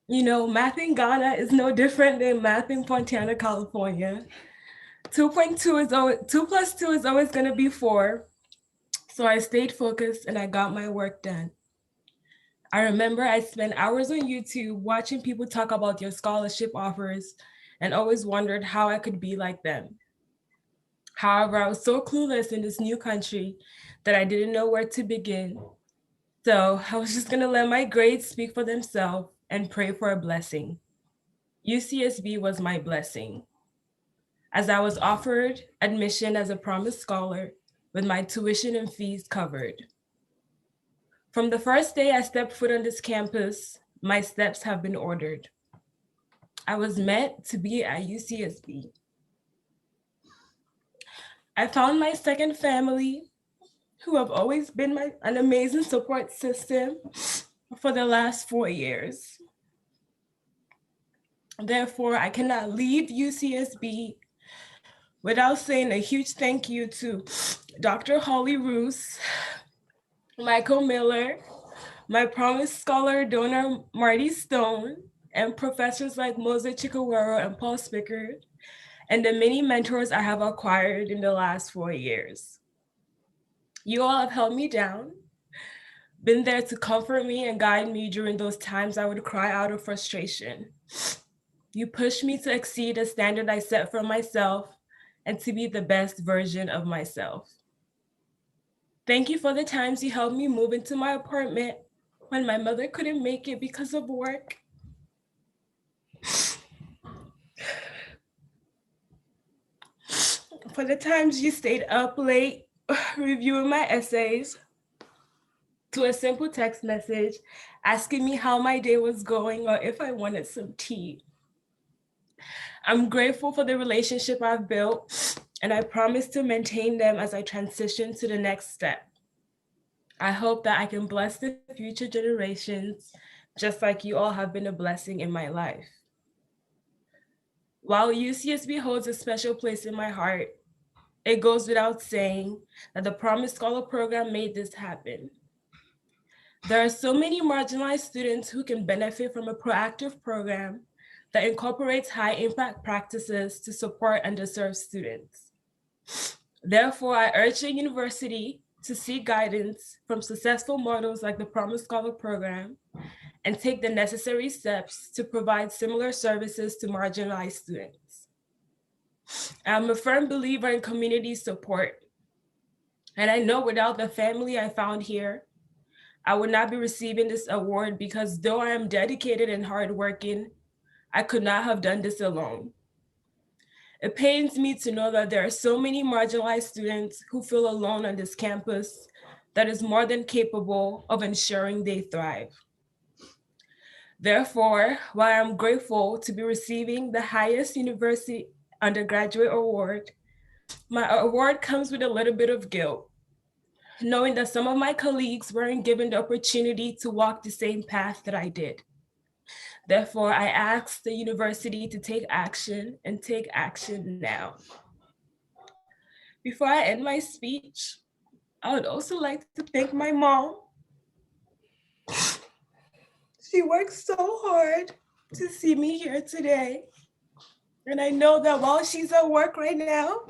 Speaker 9: You know, math in Ghana is no different than math in Fontana, California. 2 plus 2 is always going to be 4. So I stayed focused and I got my work done. I remember I spent hours on YouTube watching people talk about their scholarship offers and always wondered how I could be like them. However, I was so clueless in this new country that I didn't know where to begin. So I was just gonna let my grades speak for themselves and pray for a blessing. UCSB was my blessing, as I was offered admission as a promised scholar with my tuition and fees covered. From the first day I stepped foot on this campus, my steps have been ordered. I was meant to be at UCSB. I found my second family, who have always been an amazing support system for the last 4 years. Therefore, I cannot leave UCSB without saying a huge thank you to Dr. Holly Roos, Michael Miller, my promised scholar donor Marty Stone, and professors like Mose Chikawero and Paul Spickard, and the many mentors I have acquired in the last 4 years. You all have held me down, been there to comfort me and guide me during those times I would cry out of frustration. You pushed me to exceed the standard I set for myself and to be the best version of myself. Thank you for the times you helped me move into my apartment when my mother couldn't make it because of work. For the times you stayed up late reviewing my essays, to a simple text message asking me how my day was going or if I wanted some tea. I'm grateful for the relationship I've built, and I promise to maintain them as I transition to the next step. I hope that I can bless the future generations, just like you all have been a blessing in my life. While UCSB holds a special place in my heart, it goes without saying that the Promised Scholar program made this happen. There are so many marginalized students who can benefit from a proactive program that incorporates high impact practices to support underserved students. Therefore, I urge the university to seek guidance from successful models like the Promised Scholar program and take the necessary steps to provide similar services to marginalized students. I'm a firm believer in community support, and I know without the family I found here, I would not be receiving this award because though I am dedicated and hardworking, I could not have done this alone. It pains me to know that there are so many marginalized students who feel alone on this campus that is more than capable of ensuring they thrive. Therefore, while I'm grateful to be receiving the highest university undergraduate award, my award comes with a little bit of guilt, knowing that some of my colleagues weren't given the opportunity to walk the same path that I did. Therefore, I ask the university to take action and take action now. Before I end my speech, I would also like to thank my mom. She worked so hard to see me here today. And I know that while she's at work right now,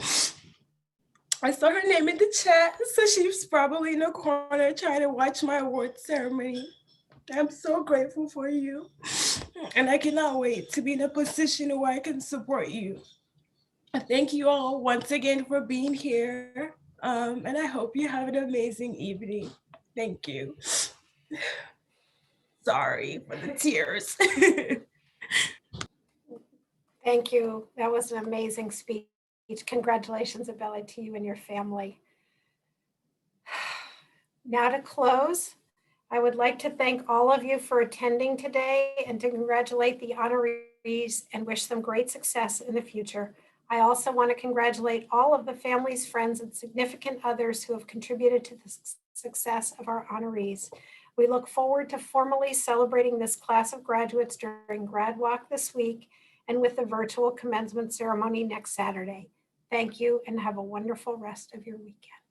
Speaker 9: I saw her name in the chat, so she's probably in the corner trying to watch my award ceremony. I'm so grateful for you. And I cannot wait to be in a position where I can support you. Thank you all once again for being here. And I hope you have an amazing evening. Thank you. Sorry for the tears.
Speaker 4: Thank you. That was an amazing speech. Congratulations, Abele, to you and your family. Now to close, I would like to thank all of you for attending today and to congratulate the honorees and wish them great success in the future. I also want to congratulate all of the families, friends, and significant others who have contributed to the success of our honorees. We look forward to formally celebrating this class of graduates during Grad Walk this week and with the virtual commencement ceremony next Saturday. Thank you and have a wonderful rest of your weekend.